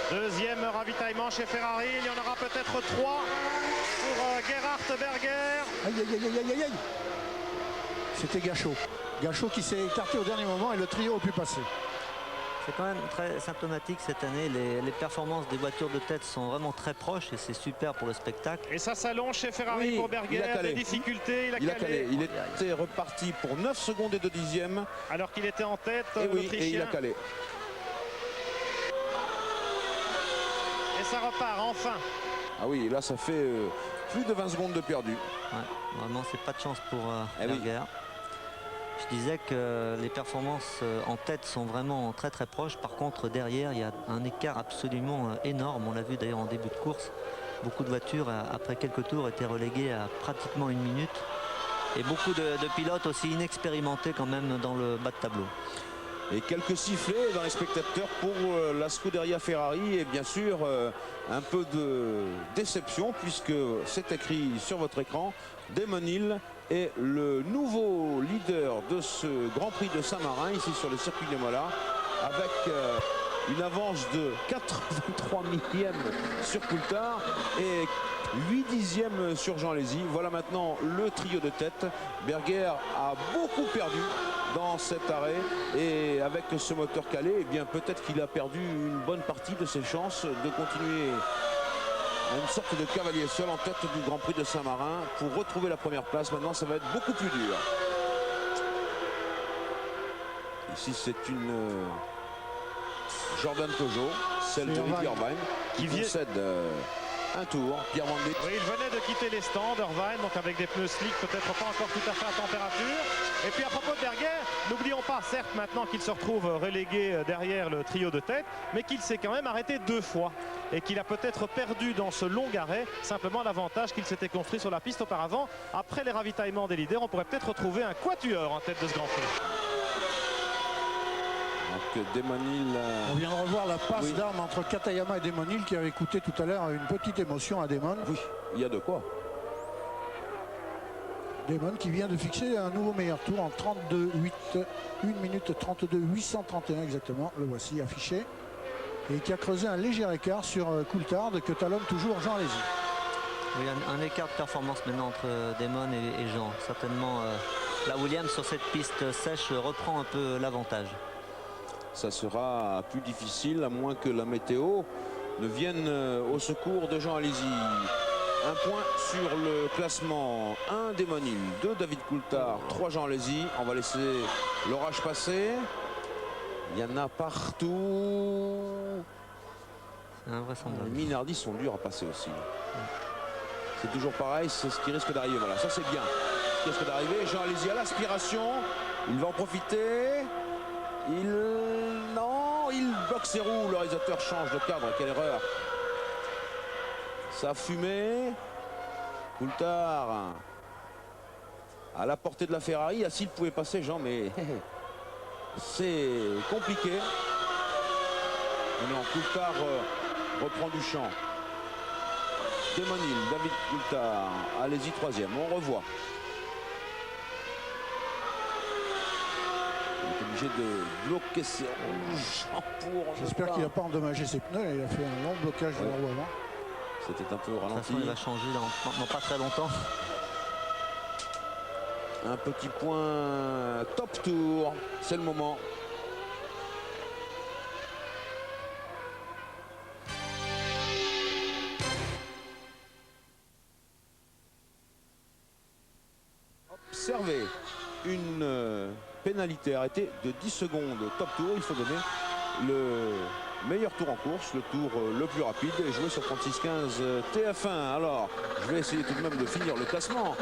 Deuxième ravitaillement chez Ferrari. Il y en aura peut-être 3 pour Gerhard Berger. Aïe, aïe, aïe, aïe, aïe, aïe. C'était Gachot. Gachot qui s'est écarté au dernier moment et le trio a pu passer. C'est quand même très symptomatique cette année. Les performances des voitures de tête sont vraiment très proches et c'est super pour le spectacle. Et ça s'allonge chez Ferrari pour Berger. Des difficultés, il a calé. Il était reparti pour 9 secondes et 2 dixièmes. Alors qu'il était en tête, et il a calé. Et ça repart enfin. Ah oui, là ça fait plus de 20 secondes de perdu. Ouais, vraiment, c'est pas de chance pour Berger. Je disais que les performances en tête sont vraiment très très proches. Par contre, derrière, il y a un écart absolument énorme. On l'a vu d'ailleurs en début de course. Beaucoup de voitures, après quelques tours, étaient reléguées à pratiquement 1 minute. Et beaucoup de pilotes aussi inexpérimentés quand même dans le bas de tableau. Et quelques sifflets dans les spectateurs pour la Scuderia Ferrari. Et bien sûr, un peu de déception, puisque c'est écrit sur votre écran. Damon Hill est le nouveau leader de ce Grand Prix de Saint-Marin, ici sur le circuit des Mollars, avec une avance de 83 millièmes sur Coulthard et 8 dixièmes sur Jean Alesi. Voilà maintenant le trio de tête. Berger a beaucoup perdu dans cet arrêt et avec ce moteur calé, eh bien peut-être qu'il a perdu une bonne partie de ses chances de continuer une sorte de cavalier seul en tête du Grand Prix de Saint-Marin pour retrouver la première place. Maintenant ça va être beaucoup plus dur. Ici c'est une Jordan Peugeot, celle de Ricky Irvine qui concède un tour. Pierre Van Beek. Oui, il venait de quitter les stands, Irvine, donc avec des pneus slick, peut-être pas encore tout à fait à température. Et puis à propos de Berger, n'oublions pas, certes, maintenant qu'il se retrouve relégué derrière le trio de tête, mais qu'il s'est quand même arrêté 2 fois. Et qu'il a peut-être perdu dans ce long arrêt simplement l'avantage qu'il s'était construit sur la piste auparavant. Après les ravitaillements des leaders, on pourrait peut-être retrouver un quatuor en tête de ce Grand Prix. Donc Desmonil. On vient de revoir la passe Oui. d'armes entre Katayama et Desmonil qui avait coûté tout à l'heure une petite émotion à Desmond. Oui, il y a de quoi. Desmond qui vient de fixer un nouveau meilleur tour en 32,8, 1 minute 32, 831 exactement, le voici affiché. Et qui a creusé un léger écart sur Coulthard que talonne toujours Jean Alesi. Oui, un écart de performance maintenant entre Damon et Jean. Certainement, la Williams sur cette piste sèche reprend un peu l'avantage. Ça sera plus difficile à moins que la météo ne vienne au secours de Jean Alesi. Un point sur le classement. 1 Desmonil, 2 David Coulthard, 3 Jean Alesi. On va laisser l'orage passer. Il y en a partout. C'est invraisemblable. Les Minardi sont durs à passer aussi. C'est toujours pareil, c'est ce qui risque d'arriver. Voilà, ça c'est bien. Ce qui risque d'arriver. Jean Alesi à l'aspiration. Il va en profiter. Il bloque ses roues. Le réalisateur change de cadre. Quelle erreur. Ça a fumé. Coulthard à la portée de la Ferrari. Ah, s'il pouvait passer, Jean, mais c'est compliqué. Non, Coulthard reprend du champ. Desmonil, David Coulthard, allez-y, 3e, on revoit. Il est obligé de bloquer ses rouges pour... J'espère qu'il n'a pas endommagé ses pneus. Il a fait un long blocage de la roue avant. C'était un peu De toute ralenti. façon, il va changer dans pas très longtemps. Un petit point top tour, c'est le moment. Observez une pénalité arrêtée de 10 secondes top tour. Il faut donner le meilleur tour en course, le tour le plus rapide, et jouer sur 36-15 TF1. Alors, je vais essayer tout de même de finir le classement.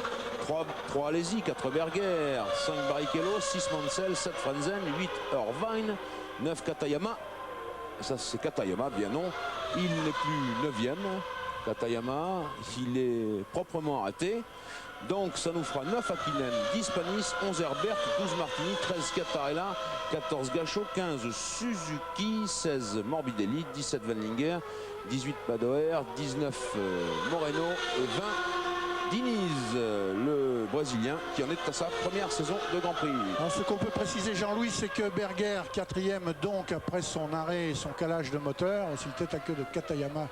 3 Alesi, 4 Berger, 5 Barrichello, 6 Mansell, 7 Frenzen, 8 Irvine, 9 Katayama. Ça c'est Katayama, bien non. Il n'est plus 9e. Katayama, il est proprement arrêté. Donc ça nous fera 9 Hakkinen, 10 Panis, 11 Herbert, 12 Martini, 13 Cattarella, 14 Gachot, 15 Suzuki, 16 Morbidelli, 17 Wendlinger, 18 Padoer, 19 Moreno et 20 Diniz, le Brésilien qui en est à sa première saison de Grand Prix. Alors, ce qu'on peut préciser, Jean-Louis, c'est que Berger, 4e, donc après son arrêt et son calage de moteur, c'est le tête à queue de Katayama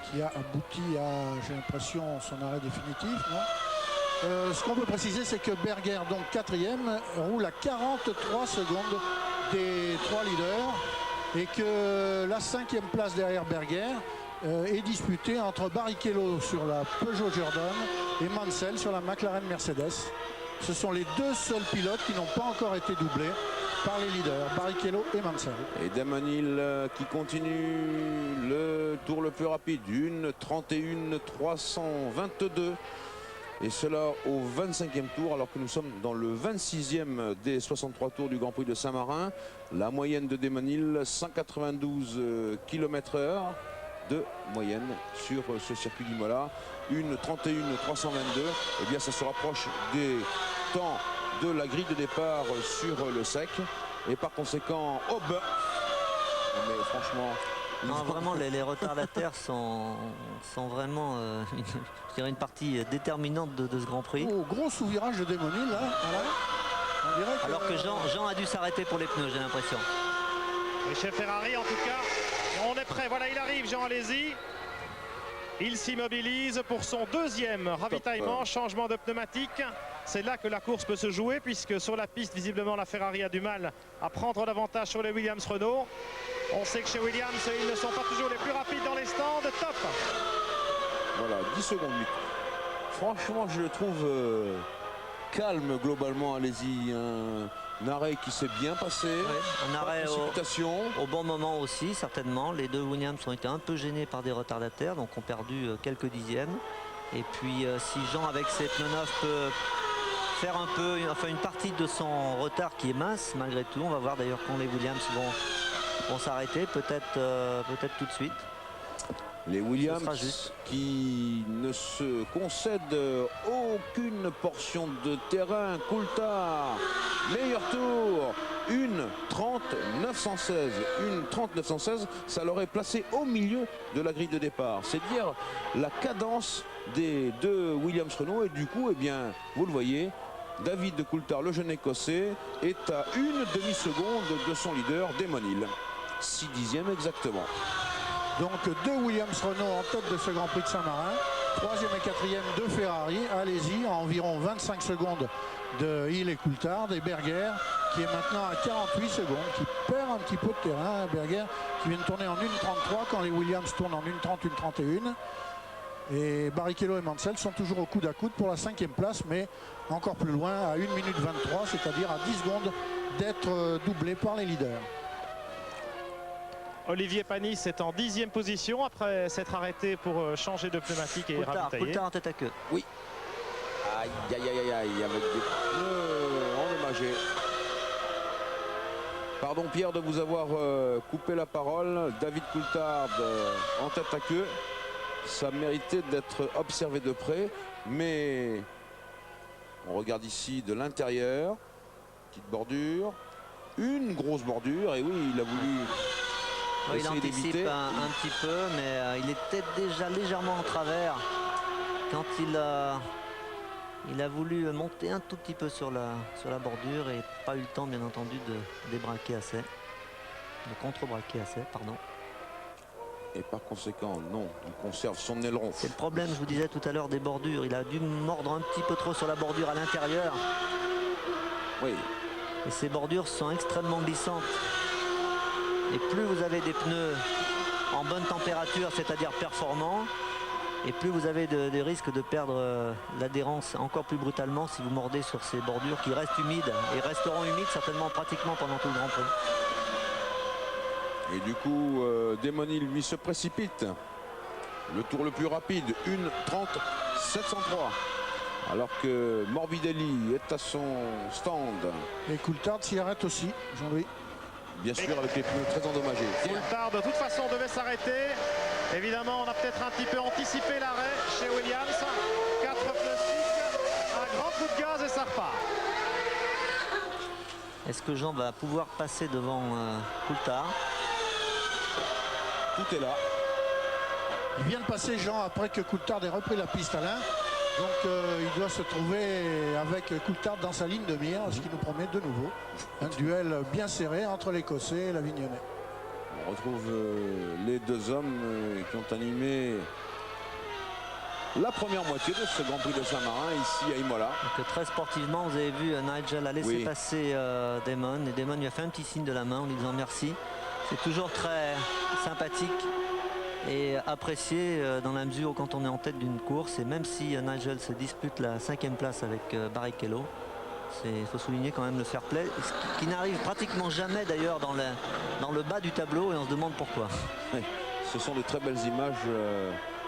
qui a abouti à, j'ai l'impression, son arrêt définitif. Non, ce qu'on peut préciser, c'est que Berger, donc 4e, roule à 43 secondes des 3 leaders et que la 5e place derrière Berger est disputée entre Barrichello sur la Peugeot Jordan et Mansell sur la McLaren Mercedes. Ce sont les 2 seuls pilotes qui n'ont pas encore été doublés par les leaders, Barrichello et Mansell. Et Desmonil qui continue le tour le plus rapide, une 31-322. Et cela au 25e tour, alors que nous sommes dans le 26e des 63 tours du Grand Prix de Saint-Marin. La moyenne de Desmonil, 192 km/h de moyenne sur ce circuit d'Imola. Une 31-322. Et bien ça se rapproche des temps de la grille de départ sur le sec. Et par conséquent, oh ben, mais franchement... Non, vraiment, les retardataires sont vraiment je dirais une partie déterminante de ce Grand Prix. Oh, gros sous-virage de Desmonil là. Voilà. On dirait Alors que Jean a dû s'arrêter pour les pneus, j'ai l'impression. Et chez Ferrari, en tout cas, on est prêt. Voilà, il arrive, Jean Alesi. Il s'immobilise pour son deuxième ravitaillement, changement de pneumatique. C'est là que la course peut se jouer, puisque sur la piste, visiblement, la Ferrari a du mal à prendre l'avantage sur les Williams-Renault. On sait que chez Williams, ils ne sont pas toujours les plus rapides dans les stands. Top. Voilà, 10 secondes 8. Franchement, je le trouve calme globalement. Allez-y, un arrêt qui s'est bien passé. Ouais, un arrêt au bon moment aussi, certainement. Les deux Williams ont été un peu gênés par des retardataires, donc ont perdu quelques dixièmes. Et puis si Jean, avec ses pneus neufs, peut faire un peu, enfin une partie de son retard qui est mince malgré tout. On va voir d'ailleurs quand les Williams vont s'arrêter, peut-être tout de suite. Les Williams qui ne se concèdent aucune portion de terrain. Coulthard, meilleur tour, une 30-916. Une 30-916, ça l'aurait placé au milieu de la grille de départ. C'est dire la cadence des deux Williams-Renault. Et du coup, eh bien, vous le voyez, David Coulthard, le jeune écossais, est à une demi-seconde de son leader, Damon Hill. 6 dixièmes exactement. Donc deux Williams-Renault en tête de ce Grand Prix de Saint-Marin. Troisième et quatrième de Ferrari. Allez-y, à environ 25 secondes de Hill et Coulthard. Et Berger qui est maintenant à 48 secondes, qui perd un petit peu de terrain. Berger qui vient de tourner en 1.33 quand les Williams tournent en 1.30, 1.31. Et Barrichello et Mansell sont toujours au coude à coude pour la 5e place, mais encore plus loin à 1 minute 23, c'est-à-dire à 10 secondes d'être doublé par les leaders. Olivier Panis est en 10e position après s'être arrêté pour changer de pneumatique et ravitailler. Coulthard en tête à queue. Oui. Aïe, aïe, aïe, aïe, avec des pneus endommagés. Pardon Pierre de vous avoir coupé la parole. David Coulthard en tête à queue. Ça méritait d'être observé de près, mais on regarde ici de l'intérieur. Petite bordure. Une grosse bordure, et oui, il a voulu... Il anticipe un petit peu, mais il était déjà légèrement en travers quand il a voulu monter un tout petit peu sur la bordure et pas eu le temps, bien entendu, de débraquer assez, de contre-braquer assez, pardon. Et par conséquent, non, il conserve son aileron. C'est le problème, je vous disais tout à l'heure, des bordures. Il a dû mordre un petit peu trop sur la bordure à l'intérieur. Oui. Et ces bordures sont extrêmement glissantes. Et plus vous avez des pneus en bonne température, c'est-à-dire performants, et plus vous avez des risques de perdre l'adhérence encore plus brutalement si vous mordez sur ces bordures qui restent humides et resteront humides certainement pratiquement pendant tout le Grand Prix. Et du coup, Damon Hill lui se précipite. Le tour le plus rapide, 1:30.703. Alors que Morbidelli est à son stand. Et Coulthard s'y arrête aussi, Jean-Louis. Bien sûr, avec les pneus très endommagés. Coulthard de toute façon devait s'arrêter. Évidemment, on a peut-être un petit peu anticipé l'arrêt chez Williams. 4 pneus slick, un grand coup de gaz et ça repart. Est-ce que Jean va pouvoir passer devant Coulthard? Tout est là. Il vient de passer Jean après que Coulthard ait repris la piste, Alain. Donc il doit se trouver avec Coulthard dans sa ligne de mire, ce qui nous promet de nouveau un duel bien serré entre l'Écossais et l'Avignonnais. On retrouve les deux hommes qui ont animé la première moitié de ce Grand Prix de Saint-Marin ici à Imola. Donc, très sportivement, vous avez vu Nigel a laissé passer Damon, et Damon lui a fait un petit signe de la main en lui disant merci. C'est toujours très sympathique et apprécié dans la mesure où quand on est en tête d'une course, et même si Nigel se dispute la 5e place avec Barrichello, il faut souligner quand même le fair play, ce qui n'arrive pratiquement jamais d'ailleurs dans le bas du tableau, et on se demande pourquoi. Oui, ce sont de très belles images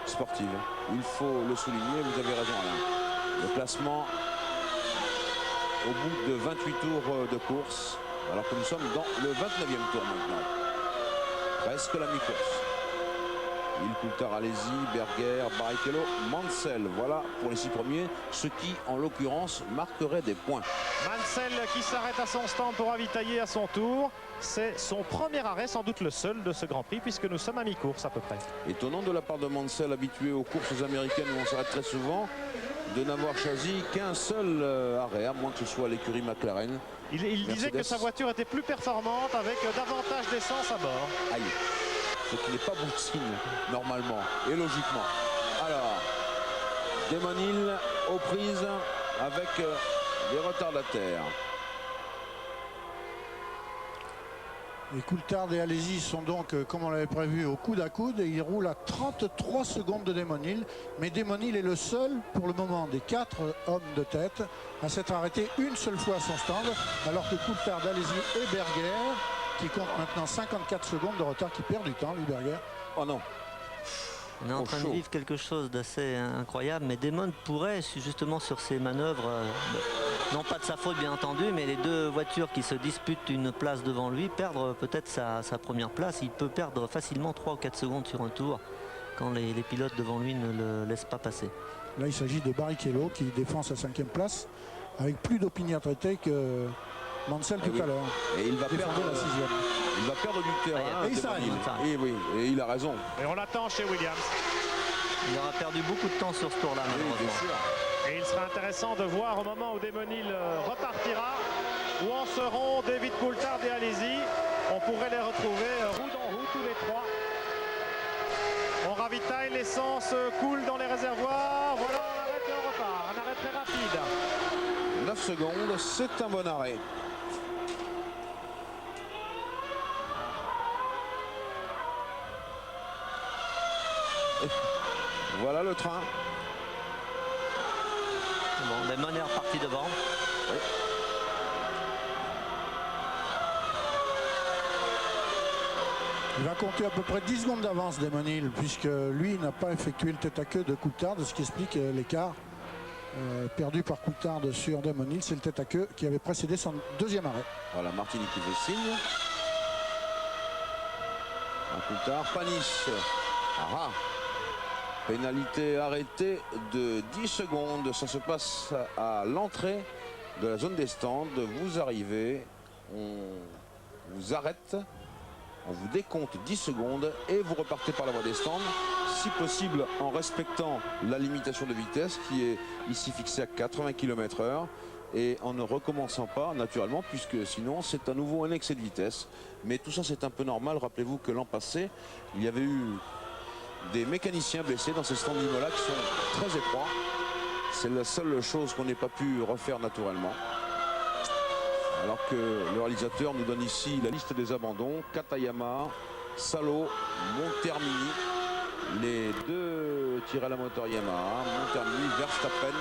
sportives. Il faut le souligner, vous avez raison Alain. Le placement au bout de 28 tours de course, alors que nous sommes dans le 29e tour maintenant. Presque la mi-course. Hill, Coulthard, Alesi, Berger, Barrichello, Mansell. Voilà pour les 6 premiers, ce qui en l'occurrence marquerait des points. Mansell qui s'arrête à son stand pour ravitailler à son tour. C'est son premier arrêt, sans doute le seul de ce Grand Prix, puisque nous sommes à mi-course à peu près. Étonnant de la part de Mansell, habitué aux courses américaines où on s'arrête très souvent. de n'avoir choisi qu'un seul arrêt, à moins que ce soit l'écurie McLaren. Il disait que sa voiture était plus performante avec davantage d'essence à bord. Aïe, ce qui n'est pas bon signe normalement et logiquement. Alors, Damon Hill aux prises avec les retardataires. Les Coulthard et Alesi sont donc, comme on l'avait prévu, au coude à coude et ils roulent à 33 secondes de Damon Hill. Mais Damon Hill est le seul, pour le moment, des 4 hommes de tête à s'être arrêté une seule fois à son stand, alors que Coulthard, Alesi et Berger, qui comptent maintenant 54 secondes de retard, qui perd du temps, lui, Berger. Oh non. On est en train de vivre quelque chose d'assez incroyable, mais Damon pourrait justement sur ces manœuvres, non pas de sa faute bien entendu, mais les deux voitures qui se disputent une place devant lui, perdre peut-être sa première place. Il peut perdre facilement 3 ou 4 secondes sur un tour quand les pilotes devant lui ne le laissent pas passer. Là, il s'agit de Barrichello qui défend sa 5e place avec plus d'opiniâtreté que Mansell tout à l'heure. Et il va perdre la 6e. Il va perdre du terrain. Et il s'arrête. Et oui, et il a raison. Et on l'attend chez Williams. Il aura perdu beaucoup de temps sur ce tour-là, malheureusement. Bien sûr. Et il sera intéressant de voir au moment où Damon Hill repartira où en seront David Coulthard et Alesi. On pourrait les retrouver roue dans roue tous les trois. On ravitaille, l'essence coule dans les réservoirs. Voilà, on arrête et on repart. Un arrêt très rapide. 9 secondes, c'est un bon arrêt. Et voilà le train. Bon, Damon est reparti devant. Oui. Il va compter à peu près 10 secondes d'avance, Damon Hill, puisque lui n'a pas effectué le tête-à-queue de Coulthard, ce qui explique l'écart perdu par Coulthard sur Damon Hill. C'est le tête-à-queue qui avait précédé son 2e arrêt. Voilà, Martini qui fait signe. Un Coulthard, Panis. Ah, pénalité arrêtée de 10 secondes. Ça se passe à l'entrée de la zone des stands. Vous arrivez, on vous arrête, on vous décompte 10 secondes et vous repartez par la voie des stands. Si possible en respectant la limitation de vitesse qui est ici fixée à 80 km/h et en ne recommençant pas naturellement, puisque sinon c'est à nouveau un excès de vitesse. Mais tout ça c'est un peu normal. Rappelez-vous que l'an passé il y avait eu des mécaniciens blessés dans ces stands d'Imola qui sont très étroits. C'est la seule chose qu'on n'ait pas pu refaire naturellement. Alors que le réalisateur nous donne ici la liste des abandons. Katayama, Salo, Montermini, les deux Tyrrell Motor Yamaha, Montermini, Verstappen,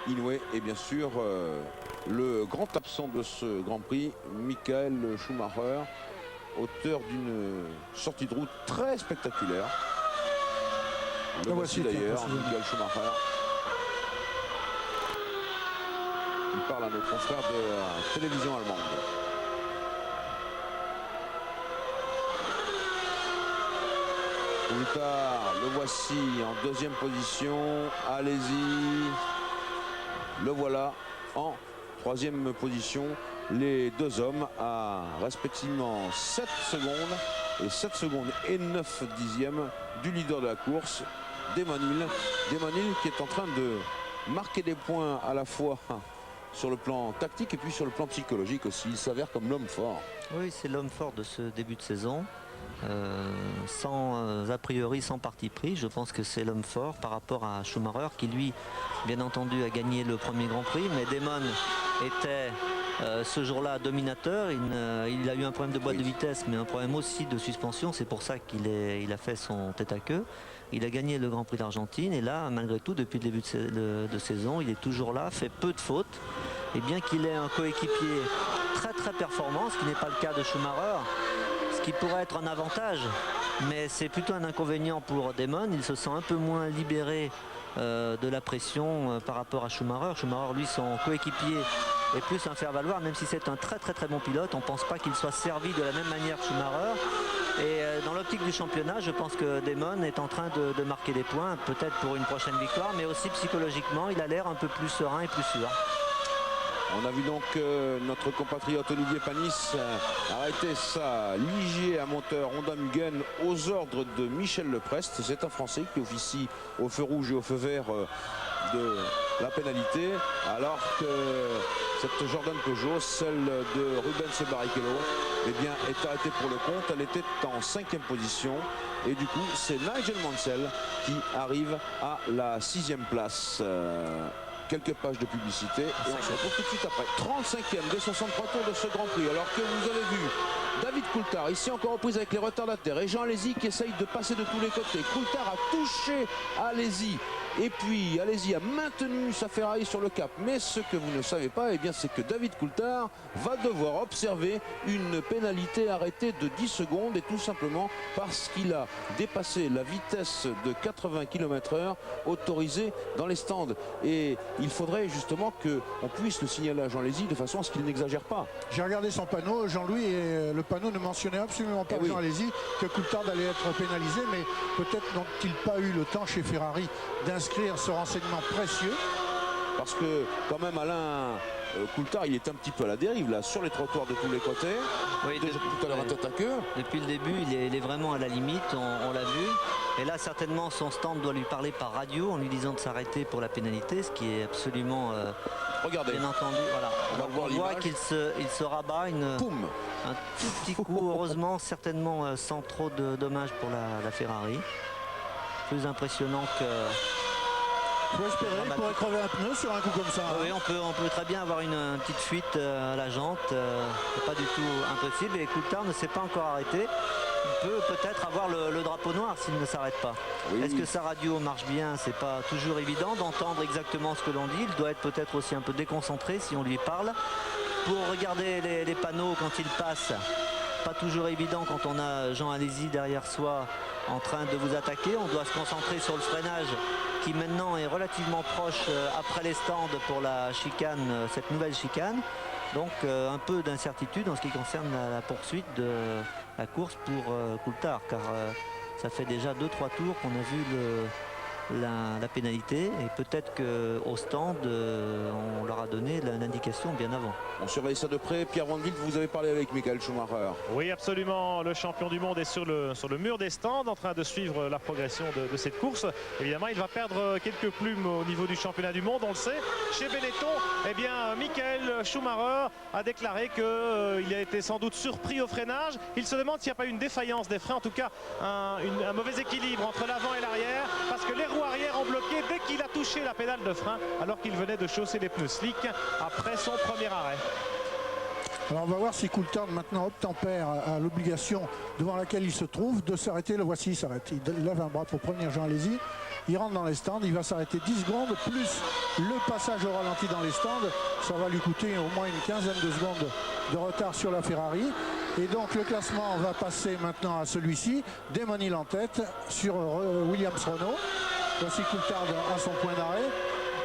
Inoue et bien sûr le grand absent de ce Grand Prix, Michael Schumacher, auteur d'une sortie de route très spectaculaire. Le voici d'ailleurs, Michael Schumacher. Il parle à notre confrère de la télévision allemande. Coulthard, le voici en 2e position. Allez-y. Le voilà en 3e position. Les deux hommes à respectivement 7 secondes et 7 secondes et 9 dixièmes du leader de la course, Damon Hill. Damon Hill qui est en train de marquer des points à la fois sur le plan tactique et puis sur le plan psychologique aussi. Il s'avère comme l'homme fort. Oui, c'est l'homme fort de ce début de saison. Sans a priori, sans parti pris. Je pense que c'est l'homme fort par rapport à Schumacher qui lui, bien entendu, a gagné le premier Grand Prix. Mais Damon était ce jour-là dominateur. Il a eu un problème de boîte de vitesse, mais un problème aussi de suspension. C'est pour ça qu'il a fait son tête-à-queue. Il a gagné le Grand Prix d'Argentine et là, malgré tout, depuis le début de saison, il est toujours là, fait peu de fautes. Et bien qu'il ait un coéquipier très très performant, ce qui n'est pas le cas de Schumacher, ce qui pourrait être un avantage, mais c'est plutôt un inconvénient pour Damon. Il se sent un peu moins libéré de la pression par rapport à Schumacher. Schumacher, lui, son coéquipier est plus un faire-valoir, même si c'est un très très très bon pilote. On ne pense pas qu'il soit servi de la même manière que Schumacher. Et dans l'optique du championnat, je pense que Damon est en train de marquer des points, peut-être pour une prochaine victoire, mais aussi psychologiquement, il a l'air un peu plus serein et plus sûr. On a vu donc notre compatriote Olivier Panis arrêter sa Ligier à moteur Honda Mugen aux ordres de Michel Leprest. C'est un Français qui officie au feu rouge et au feu vert de la pénalité, alors que cette Jordan Peugeot, celle de Rubens Barrichello, eh bien, est arrêtée pour le compte. Elle était en 5e position. Et du coup, c'est Nigel Mansell qui arrive à la 6e place. Quelques pages de publicité et on se retrouve tout de suite après. 35e des 63 tours de ce Grand Prix. Alors que vous avez vu David Coulthard, ici encore aux prises avec les retardataires, et Jean Alesi qui essaye de passer de tous les côtés. Coulthard a touché Alesi. Et puis Alesi a maintenu sa Ferrari sur le cap. Mais ce que vous ne savez pas, eh bien, c'est que David Coulthard va devoir observer une pénalité arrêtée de 10 secondes. Et tout simplement parce qu'il a dépassé la vitesse de 80 km/h autorisée dans les stands. Et il faudrait justement qu'on puisse le signaler à Jean Alesi de façon à ce qu'il n'exagère pas. J'ai regardé son panneau, Jean-Louis, et le panneau ne mentionnait absolument pas Jean Alesi que Coulthard allait être pénalisé. Mais peut-être n'ont-ils pas eu le temps chez Ferrari d'inscrire ce renseignement précieux. Parce que quand même Alain Coulthard, il est un petit peu à la dérive là sur les trottoirs de tous les côtés. Oui, tout à l'heure en tête à queue. Depuis le début, il est vraiment à la limite, on l'a vu. Et là, certainement, son stand doit lui parler par radio en lui disant de s'arrêter pour la pénalité, ce qui est absolument regardez, bien entendu. Voilà. On voit qu'il se rabat un tout petit coup, heureusement, certainement sans trop de dommages pour la Ferrari. Plus impressionnant que... Il faut espérer, il pourrait crever un pneu sur un coup comme ça. Oui, on peut très bien avoir une petite fuite à la jante. C'est pas du tout impossible. Et Coulthard ne s'est pas encore arrêté. Il peut peut-être avoir le drapeau noir s'il ne s'arrête pas. Oui. Est-ce que sa radio marche bien? C'est pas toujours évident d'entendre exactement ce que l'on dit. Il doit être peut-être aussi un peu déconcentré si on lui parle. Pour regarder les panneaux quand il passe, pas toujours évident quand on a Jean Alesi derrière soi en train de vous attaquer. On doit se concentrer sur le freinage qui maintenant est relativement proche après les stands pour la chicane, cette nouvelle chicane. Donc un peu d'incertitude en ce qui concerne la poursuite de la course pour Coulthard, car ça fait déjà 2-3 tours qu'on a vu la pénalité, et peut-être qu'au stand on leur a donné l'indication bien avant. On surveille ça de près. Pierre Van Wilt, vous avez parlé avec Michael Schumacher. Oui, absolument. Le champion du monde est sur le mur des stands en train de suivre la progression de cette course. Évidemment, il va perdre quelques plumes au niveau du championnat du monde, on le sait. Chez Benetton, eh bien, Michael Schumacher a déclaré qu'il a été sans doute surpris au freinage. Il se demande s'il n'y a pas une défaillance des freins, en tout cas un mauvais équilibre entre l'avant et l'arrière, parce que les roues arrière ont bloqué dès qu'il a touché la pédale de frein, alors qu'il venait de chausser les pneus slick après son premier arrêt. Alors on va voir si Coulthard maintenant obtempère à l'obligation devant laquelle il se trouve de s'arrêter. Le voici, il s'arrête. Il lève un bras pour prévenir Jean Alesi. Il rentre dans les stands, il va s'arrêter 10 secondes, plus le passage au ralenti dans les stands. Ça va lui coûter au moins une quinzaine de secondes de retard sur la Ferrari. Et donc le classement va passer maintenant à celui-ci. Damon Hill en tête sur Williams Renault. Voici Coulthard à son point d'arrêt.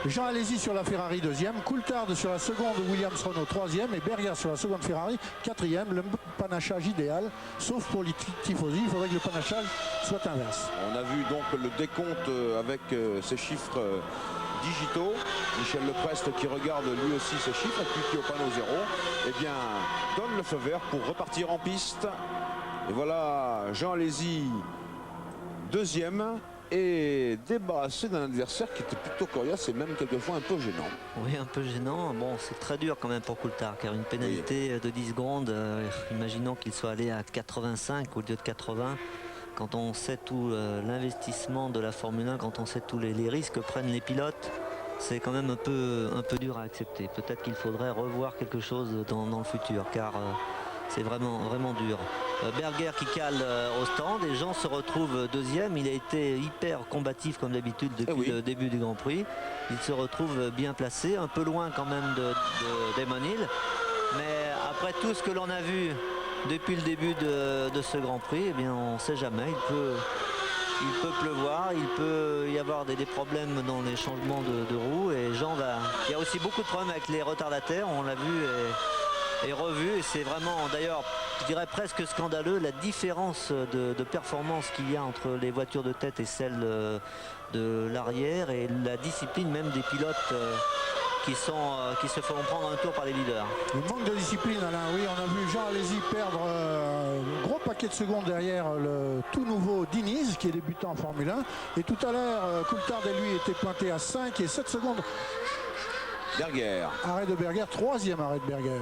Jean Alesi sur la Ferrari 2e, Coulthard sur la seconde Williams Renault 3e et Berger sur la seconde Ferrari 4e. Le panachage idéal, sauf pour les tifosi, il faudrait que le panachage soit inverse. On a vu donc le décompte avec ces chiffres digitaux. Michel Leprest qui regarde lui aussi ces chiffres et puis qui au panneau 0, eh bien, donne le feu vert pour repartir en piste. Et voilà Jean Alesi 2e. Et débarrassé d'un adversaire qui était plutôt coriace et même quelquefois un peu gênant. Oui, un peu gênant. Bon, c'est très dur quand même pour Coulthard, car une pénalité de 10 secondes, imaginons qu'il soit allé à 85 au lieu de 80. Quand on sait tout l'investissement de la Formule 1, quand on sait tous les risques que prennent les pilotes, c'est quand même un peu dur à accepter. Peut-être qu'il faudrait revoir quelque chose dans le futur, car c'est vraiment dur. Berger qui cale au stand et Jean se retrouve 2e. Il a été hyper combatif comme d'habitude depuis le début du Grand Prix. Il se retrouve bien placé, un peu loin quand même de Damon Hill. Mais après tout ce que l'on a vu depuis le début de ce Grand Prix, eh bien on ne sait jamais. Il peut pleuvoir, il peut y avoir des problèmes dans les changements de roues. Et Jean il y a aussi beaucoup de problèmes avec les retardataires, on l'a vu et revu. Et c'est vraiment d'ailleurs, je dirais presque scandaleux, la différence de performance qu'il y a entre les voitures de tête et celles de l'arrière, et la discipline même des pilotes qui se feront prendre un tour par les leaders. Il manque de discipline, Alain. Oui, on a vu Jean Alesi perdre un gros paquet de secondes derrière le tout nouveau Diniz, qui est débutant en Formule 1. Et tout à l'heure, Coulthard et lui étaient pointés à 5 et 7 secondes. Berger. Arrêt de Berger, troisième arrêt de Berger.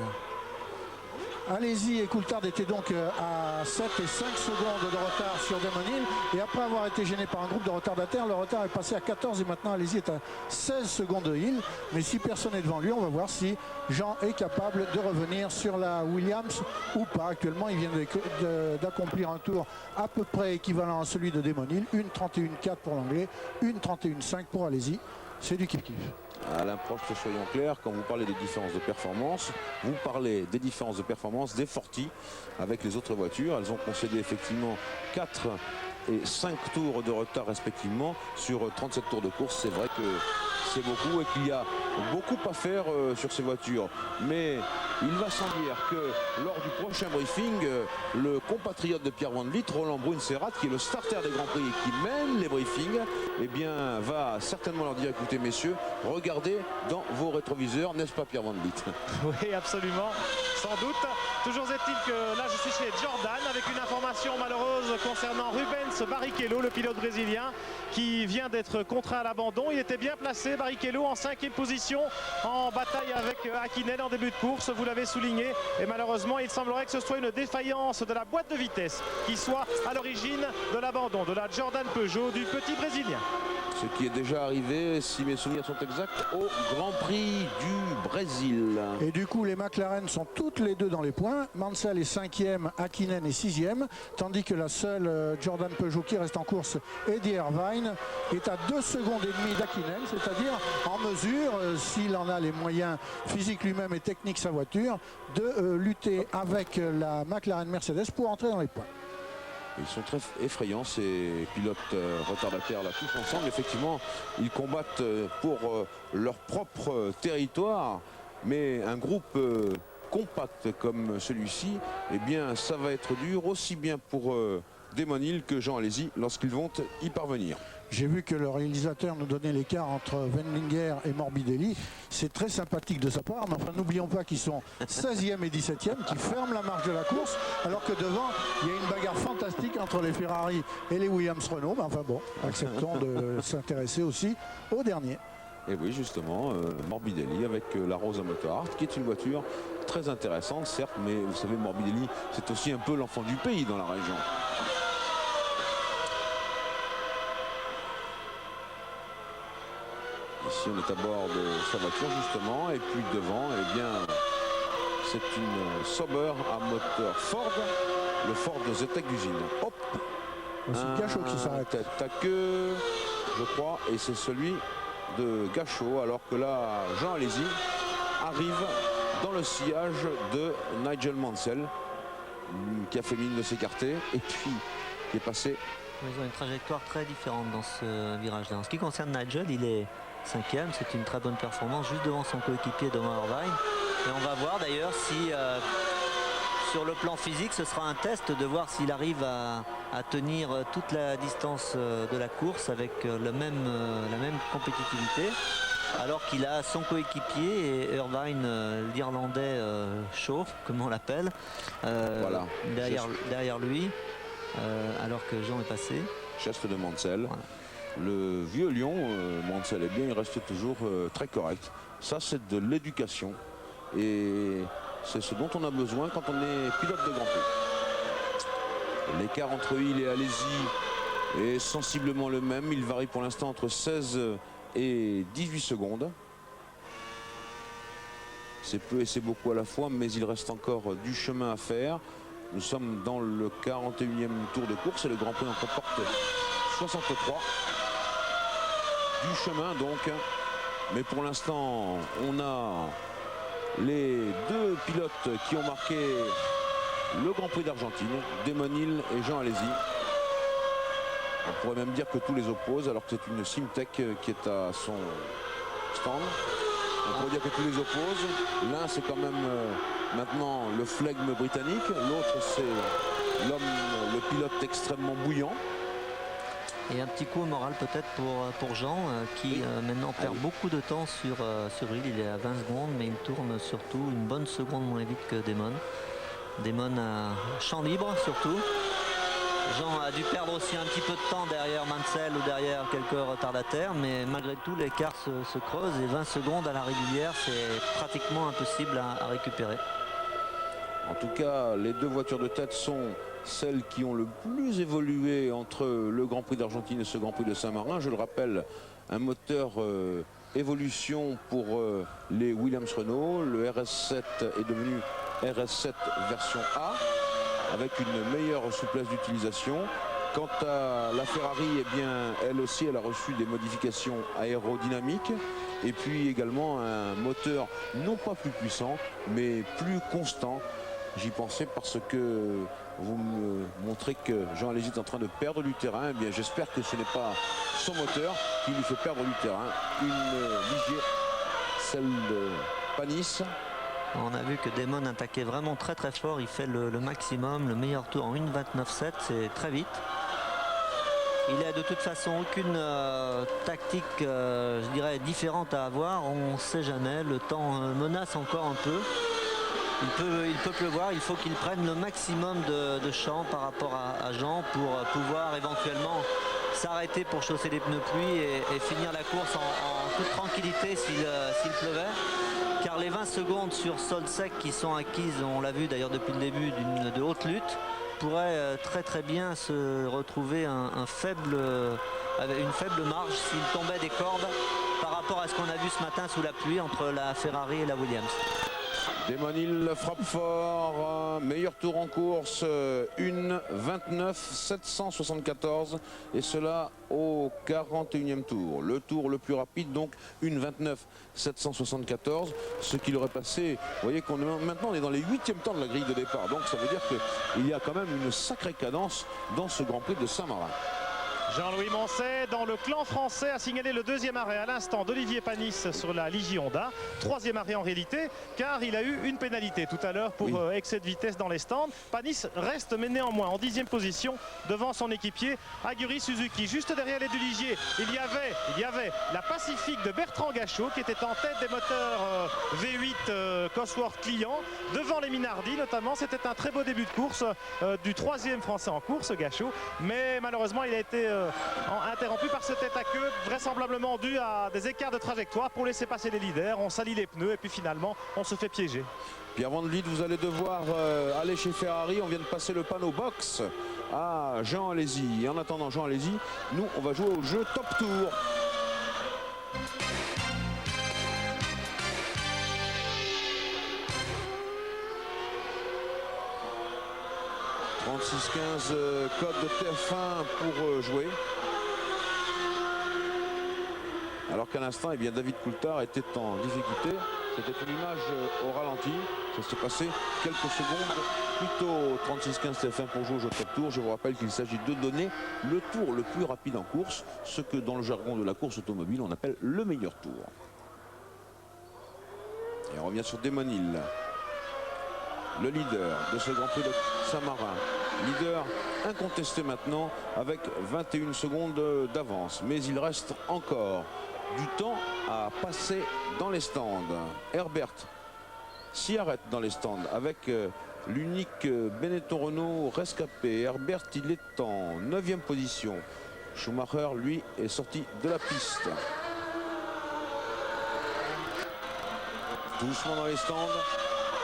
Alesi et Coulthard étaient donc à 7 et 5 secondes de retard sur Damon Hill. Et après avoir été gêné par un groupe de retardataires, le retard est passé à 14 et maintenant Alesi est à 16 secondes de Hill. Mais si personne n'est devant lui, on va voir si Jean est capable de revenir sur la Williams ou pas. Actuellement, il vient d'accomplir un tour à peu près équivalent à celui de Damon Hill. 1:31.4 pour l'anglais, 1:31.5 pour Alesi. C'est du kiff-kiff. Alain Prost, soyons clairs, quand vous parlez des différences de performance, vous parlez des différences de performance des Forti avec les autres voitures. Elles ont concédé effectivement 4 et 5 tours de retard respectivement sur 37 tours de course. C'est vrai que c'est beaucoup et qu'il y a beaucoup à faire sur ces voitures. Mais il va sans dire que lors du prochain briefing, le compatriote de Pierre Van Vliet, Roland Brunserat, qui est le starter des Grands Prix et qui mène les briefings, eh bien, va certainement leur dire, écoutez messieurs, regardez dans vos rétroviseurs, n'est-ce pas Pierre Van Vliet? Oui, absolument, sans doute. Toujours est-il que là, je suis chez Jordan avec une information malheureuse concernant Rubens Barrichello, le pilote brésilien, qui vient d'être contraint à l'abandon. Il était bien placé, Barrichello, en 5e position, en bataille avec Hakkinen en début de course, vous l'avez souligné. Et malheureusement, il semblerait que ce soit une défaillance de la boîte de vitesse qui soit à l'origine de l'abandon de la Jordan Peugeot du petit Brésilien. Ce qui est déjà arrivé, si mes souvenirs sont exacts, au Grand Prix du Brésil. Et du coup, les McLaren sont toutes les deux dans les points. Mansell est 5e, Hakkinen est 6e, tandis que la seule Jordan Peugeot qui reste en course, Eddie Irvine, est à 2 secondes et demie d'Hakkinen, c'est-à-dire en mesure, s'il en a les moyens physiques lui-même et techniques sa voiture, de lutter avec la McLaren Mercedes pour entrer dans les points. Ils sont très effrayants ces pilotes retardataires là, tous ensemble. Effectivement, ils combattent pour leur propre territoire, mais un groupe compact comme celui-ci, eh bien ça va être dur aussi bien pour Damon Hill que Jean Alesi lorsqu'ils vont y parvenir. J'ai vu que le réalisateur nous donnait l'écart entre Wendlinger et Morbidelli. C'est très sympathique de sa part, mais enfin n'oublions pas qu'ils sont 16e et 17e, qui ferment la marche de la course, alors que devant, il y a une bagarre fantastique entre les Ferrari et les Williams-Renault. Mais enfin bon, acceptons de s'intéresser aussi au dernier. Et oui, justement, Morbidelli avec la Rosa Motorrad, qui est une voiture très intéressante, certes, mais vous savez, Morbidelli, c'est aussi un peu l'enfant du pays dans la région. Ici, on est à bord de sa voiture, justement, et puis devant, eh bien, c'est une Sauber à moteur Ford, le Ford de ZTEC d'usine. Hop, C'est Gachot qui s'arrête. tête à queue, je crois, et c'est celui de Gachot, alors que là, Jean Alesi arrive dans le sillage de Nigel Mansell, qui a fait mine de s'écarter, et puis qui est passé. Ils ont une trajectoire très différente dans ce virage-là. En ce qui concerne Nigel, il est 5e, c'est une très bonne performance, juste devant son coéquipier Domain Irvine. Et on va voir d'ailleurs si sur le plan physique ce sera un test de voir s'il arrive à tenir toute la distance de la course avec la même compétitivité, alors qu'il a son coéquipier et Irvine, l'Irlandais Shaw, comme on l'appelle, Voilà. derrière lui, alors que Jean est passé. Geste de Mansell. Voilà. Le vieux lion, Mansell, eh bien, il reste toujours très correct. Ça, c'est de l'éducation. Et c'est ce dont on a besoin quand on est pilote de Grand Prix. L'écart entre Hill et Alesi est sensiblement le même. Il varie pour l'instant entre 16 et 18 secondes. C'est peu et c'est beaucoup à la fois, mais il reste encore du chemin à faire. Nous sommes dans le 41e tour de course et le Grand Prix en comporte 63. Du chemin donc, mais pour l'instant on a les deux pilotes qui ont marqué le Grand Prix d'Argentine, Damon Hill et Jean Alesi. On pourrait même dire que tous les opposent, alors que c'est une Simtech qui est à son stand. On pourrait dire que tous les opposent. L'un c'est quand même maintenant le flegme britannique, l'autre c'est l'homme, le pilote extrêmement bouillant. Et un petit coup au moral peut-être pour Jean qui maintenant perd beaucoup de temps sur Hill. Il est à 20 secondes mais il tourne surtout une bonne seconde moins vite que Damon. Damon a champ libre surtout. Jean a dû perdre aussi un petit peu de temps derrière Mansell ou derrière quelques retardataires, mais malgré tout l'écart se creuse et 20 secondes à la régulière c'est pratiquement impossible à récupérer. En tout cas, les deux voitures de tête sont celles qui ont le plus évolué entre le Grand Prix d'Argentine et ce Grand Prix de Saint-Marin. Je le rappelle, un moteur évolution pour les Williams-Renault. Le RS7 est devenu RS7 version A avec une meilleure souplesse d'utilisation. Quant à la Ferrari, eh bien, elle aussi, elle a reçu des modifications aérodynamiques et puis également un moteur non pas plus puissant, mais plus constant. J'y pensais parce que vous me montrez que Jean Alesi est en train de perdre du terrain. Eh bien, j'espère que ce n'est pas son moteur qui lui fait perdre du terrain. Une Ligier, celle de Panis. On a vu que Damon attaquait vraiment très fort. Il fait le maximum, le meilleur tour en 1:29.7, c'est très vite. Il n'a de toute façon aucune tactique, je dirais, différente à avoir. On ne sait jamais, le temps menace encore un peu. Il peut pleuvoir, il faut qu'il prenne le maximum de champ par rapport à Jean pour pouvoir éventuellement s'arrêter pour chausser les pneus pluie et finir la course en toute tranquillité s'il pleuvait. Car les 20 secondes sur sol sec qui sont acquises, on l'a vu d'ailleurs depuis le début, de haute lutte, pourraient très bien se retrouver une faible marge s'il tombait des cordes par rapport à ce qu'on a vu ce matin sous la pluie entre la Ferrari et la Williams. Damon Hill frappe fort, meilleur tour en course, 1:29.774 et cela au 41e tour. Le tour le plus rapide donc 1:29.774, ce qui l'aurait passé, vous voyez qu'on est maintenant on est dans les 8e temps de la grille de départ, donc ça veut dire qu'il y a quand même une sacrée cadence dans ce Grand Prix de Saint-Marin. Jean-Louis Moncet dans le clan français a signalé le deuxième arrêt à l'instant d'Olivier Panis sur la Ligier Honda. Troisième arrêt en réalité car il a eu une pénalité tout à l'heure pour excès de vitesse dans les stands. Panis reste mais néanmoins en 10e position devant son équipier Aguri Suzuki. Juste derrière les deux Ligier, il y avait la Pacifique de Bertrand Gachot qui était en tête des moteurs V8 Cosworth Client. Devant les Minardi notamment, c'était un très beau début de course du troisième français en course Gachot. Mais malheureusement il a été interrompu par ce tête à queue, vraisemblablement dû à des écarts de trajectoire pour laisser passer les leaders. On salit les pneus et puis finalement on se fait piéger. Pierre Van Vliet, vous allez devoir aller chez Ferrari. On vient de passer le panneau box à Jean Alesi. Et en attendant Jean Alesi, nous on va jouer au jeu Top Tour. « 36-15 code de TF1 pour jouer. Alors qu'à l'instant, eh bien, David Coulthard était en difficulté. C'était une image au ralenti. Ça s'est passé quelques secondes. Plutôt 36-15 TF1 pour jouer au jeu Top Tour. Je vous rappelle qu'il s'agit de donner le tour le plus rapide en course. Ce que dans le jargon de la course automobile, on appelle le meilleur tour. Et on revient sur Damon Hill. Le leader de ce Grand Prix de Saint-Marin. Leader incontesté maintenant avec 21 secondes d'avance. Mais il reste encore du temps à passer dans les stands. Herbert s'y arrête dans les stands avec l'unique Benetton Renault rescapé. Herbert, il est en 9e position. Schumacher, lui, est sorti de la piste. Tout doucement dans les stands.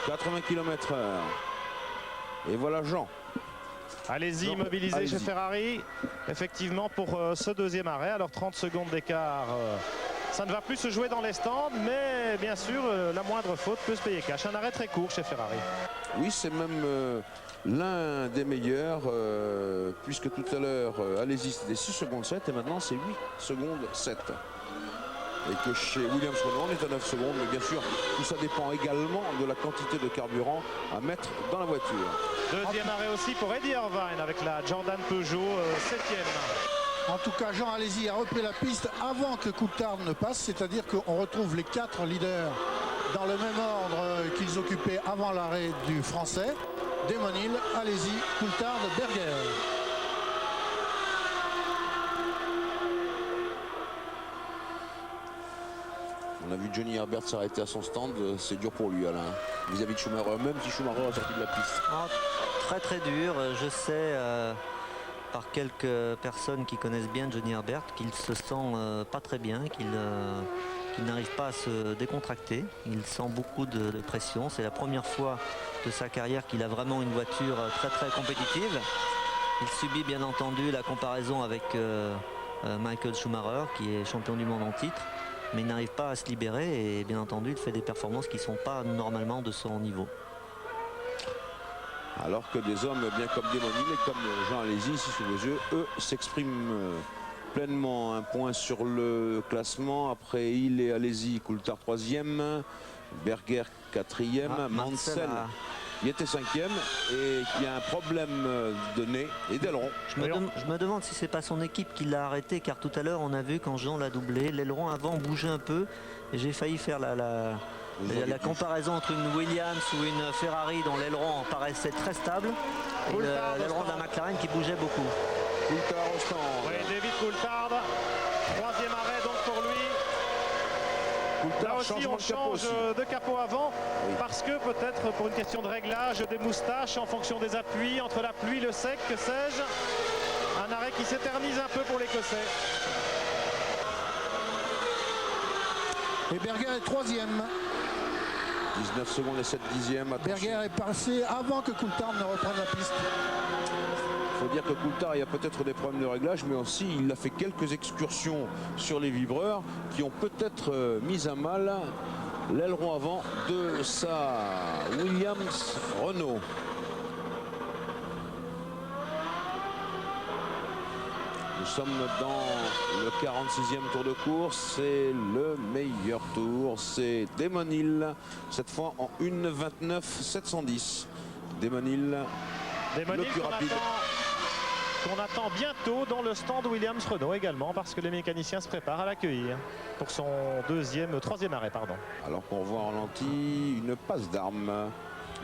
80 km/h. Et voilà Jean. Allez-y, mobilisé chez Ferrari, effectivement pour ce deuxième arrêt. Alors 30 secondes d'écart, ça ne va plus se jouer dans les stands, mais bien sûr, la moindre faute peut se payer cash. Un arrêt très court chez Ferrari. Oui, c'est même l'un des meilleurs, puisque tout à l'heure, Alesi c'était 6 secondes 7 et maintenant c'est 8 secondes 7. Et que chez Williams Renault on est à 9 secondes, mais bien sûr tout ça dépend également de la quantité de carburant à mettre dans la voiture. Deuxième arrêt aussi pour Eddie Irvine avec la Jordan Peugeot 7e. En tout cas, Jean Alesi a repris la piste avant que Coulthard ne passe, c'est-à-dire qu'on retrouve les 4 leaders dans le même ordre qu'ils occupaient avant l'arrêt du français. Damon Hill, Alesi, Coulthard, Berger. On a vu Johnny Herbert s'arrêter à son stand, c'est dur pour lui Alain, vis-à-vis de Schumacher, même si Schumacher a sorti de la piste. Très très dur, je sais par quelques personnes qui connaissent bien Johnny Herbert qu'il se sent pas très bien, qu'il n'arrive pas à se décontracter, il sent beaucoup de pression, c'est la première fois de sa carrière qu'il a vraiment une voiture très très compétitive. Il subit bien entendu la comparaison avec Michael Schumacher qui est champion du monde en titre, mais il n'arrive pas à se libérer et bien entendu il fait des performances qui ne sont pas normalement de son niveau. Alors que des hommes bien comme Demonil et comme Jean Alesi ici sous vos yeux, eux s'expriment pleinement. Un point sur le classement, après Hill et Alesi, Coulthard 3e, Berger 4e, Mansell il était 5e et il y a un problème de nez et d'aileron. Je me demande si c'est pas son équipe qui l'a arrêté, car tout à l'heure on a vu quand Jean l'a doublé, l'aileron avant bougeait un peu et j'ai failli faire la comparaison entre une Williams ou une Ferrari dont l'aileron paraissait très stable et l'aileron de la McLaren qui bougeait beaucoup. Coulthard au stand. Oui, David Coulthard, 3e arrêt donc pour lui. Là aussi on change de capot avant, parce que peut-être pour une question de réglage des moustaches en fonction des appuis, entre la pluie, le sec, que sais-je. Un arrêt qui s'éternise un peu pour l'Écossais. Et Berger est 3e. 19 secondes et 7 dixièmes. Attention. Berger est passé avant que Coulthard ne reprenne la piste. Il faut dire que Coulthard, il y a peut-être des problèmes de réglage, mais aussi il a fait quelques excursions sur les vibreurs qui ont peut-être mis à mal l'aileron avant de sa Williams Renault. Nous sommes dans le 46e tour de course, c'est le meilleur tour, c'est Damon Hill, cette fois en 1:29.710. Damon Hill, le plus rapide. Qu'on attend bientôt dans le stand Williams Renault également, parce que les mécaniciens se préparent à l'accueillir pour son troisième arrêt. Alors qu'on voit en lentille une passe d'armes.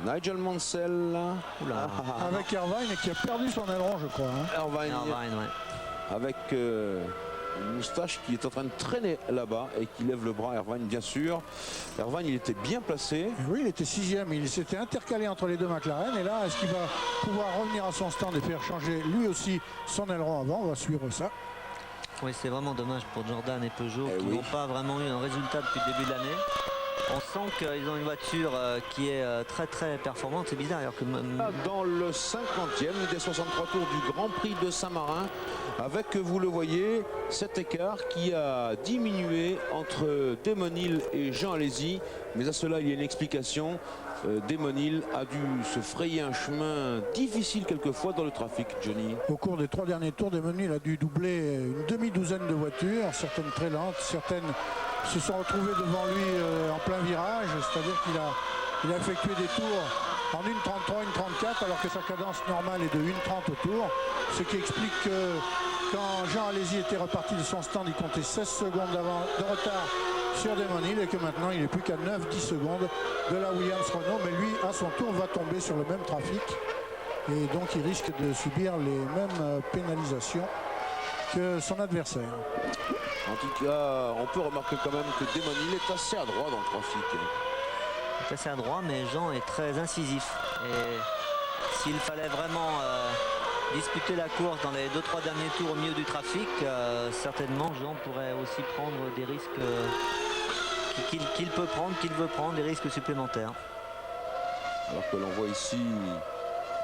Nigel Mansell. Avec Irvine qui a perdu son aileron, je crois. Irvine, ouais. Avec une moustache qui est en train de traîner là-bas et qui lève le bras. Irvine, bien sûr. Irvine, il était bien placé. Et oui, il était 6e. Il s'était intercalé entre les deux McLaren. Et là, est-ce qu'il va pouvoir revenir à son stand et faire changer lui aussi son aileron avant? On va suivre ça. Oui, c'est vraiment dommage pour Jordan et Peugeot qui n'ont pas vraiment eu un résultat depuis le début de l'année. On sent qu'ils ont une voiture qui est très très performante. C'est bizarre. Alors que dans le 50e des 63 tours du Grand Prix de Saint-Marin, avec, vous le voyez, cet écart qui a diminué entre Damon Hill et Jean Alesi. Mais à cela, il y a une explication. Damon Hill a dû se frayer un chemin difficile quelquefois dans le trafic, Johnny. Au cours des 3 derniers tours, Damon Hill a dû doubler une demi-douzaine de voitures, certaines très lentes, certaines se sont retrouvées devant lui en plein virage, c'est-à-dire qu'il a effectué des tours en 1:33, 1:34, alors que sa cadence normale est de 1:30 au tour, ce qui explique que quand Jean Alesi était reparti de son stand, il comptait 16 secondes de retard sur Damon Hill et que maintenant il n'est plus qu'à 9-10 secondes de la Williams Renault, mais lui à son tour va tomber sur le même trafic et donc il risque de subir les mêmes pénalisations que son adversaire. En tout cas, on peut remarquer quand même que Damon Hill est assez adroit dans le trafic. Il est assez adroit, mais Jean est très incisif. Et s'il fallait vraiment disputer la course dans les 2-3 derniers tours au milieu du trafic, certainement Jean pourrait aussi prendre des risques qu'il veut prendre, des risques supplémentaires. Alors que l'on voit ici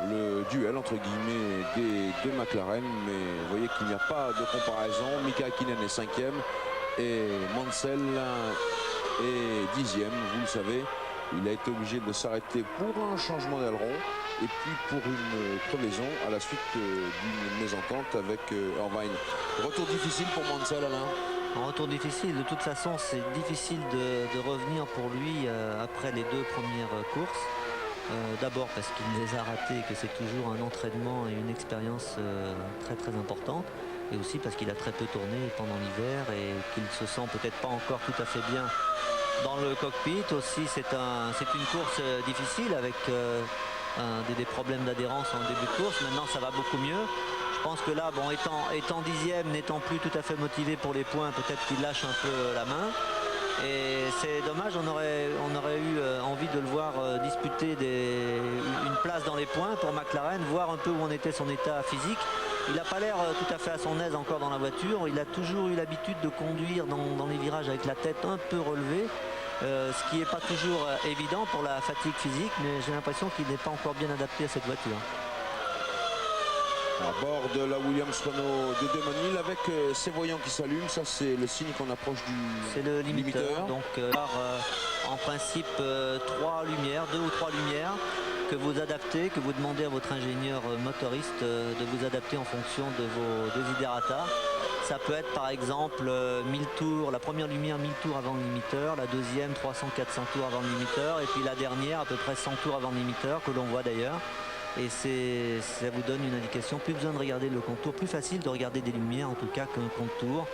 le duel entre guillemets des deux McLaren, mais vous voyez qu'il n'y a pas de comparaison. Mika Hakkinen est 5e et Mansell est 10e, vous le savez. Il a été obligé de s'arrêter pour un changement d'aileron et puis pour une crevaison à la suite d'une mésentente avec Irvine. Retour difficile pour Mansell, Alain. Un retour difficile, de toute façon c'est difficile de revenir pour lui après les 2 premières courses. D'abord parce qu'il les a ratés, que c'est toujours un entraînement et une expérience très très importante. Et aussi parce qu'il a très peu tourné pendant l'hiver et qu'il se sent peut-être pas encore tout à fait bien dans le cockpit. Aussi c'est une course difficile avec des problèmes d'adhérence en début de course. Maintenant ça va beaucoup mieux. Je pense que là, bon, étant 10e, n'étant plus tout à fait motivé pour les points, peut-être qu'il lâche un peu la main. Et c'est dommage, on aurait eu envie de le voir disputer une place dans les points pour McLaren, voir un peu où en était son état physique. Il n'a pas l'air tout à fait à son aise encore dans la voiture. Il a toujours eu l'habitude de conduire dans les virages avec la tête un peu relevée, ce qui n'est pas toujours évident pour la fatigue physique, mais j'ai l'impression qu'il n'est pas encore bien adapté à cette voiture. À bord de la Williams Renault de Damon Hill avec ses voyants qui s'allument, ça c'est le signe qu'on approche du C'est le limiteur. Donc en principe 2 ou 3 lumières que vous adaptez, que vous demandez à votre ingénieur motoriste de vous adapter en fonction de vos desiderata. Ça peut être par exemple 1000 tours, la première lumière 1000 tours avant le limiteur, la deuxième 300-400 tours avant le limiteur et puis la dernière à peu près 100 tours avant le limiteur que l'on voit d'ailleurs. Et ça vous donne une indication, plus besoin de regarder le contour, plus facile de regarder des lumières en tout cas qu'un contour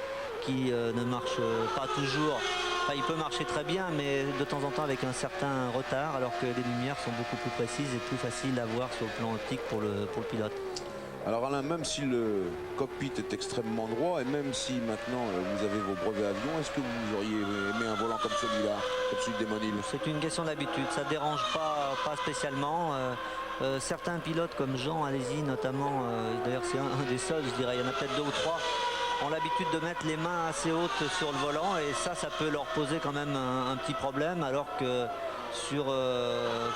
qui ne marche pas toujours. Enfin, il peut marcher très bien mais de temps en temps avec un certain retard alors que les lumières sont beaucoup plus précises et plus faciles à voir sur le plan optique pour le pilote. Alors Alain, même si le cockpit est extrêmement droit et même si maintenant vous avez vos brevets avions, est-ce que vous auriez aimé un volant comme celui-là, comme celui de Damon Hill? C'est une question d'habitude, ça ne dérange pas spécialement. Certains pilotes comme Jean Alesi notamment, d'ailleurs c'est un des seuls, je dirais, il y en a peut-être 2 ou 3, ont l'habitude de mettre les mains assez hautes sur le volant et ça peut leur poser quand même un petit problème alors que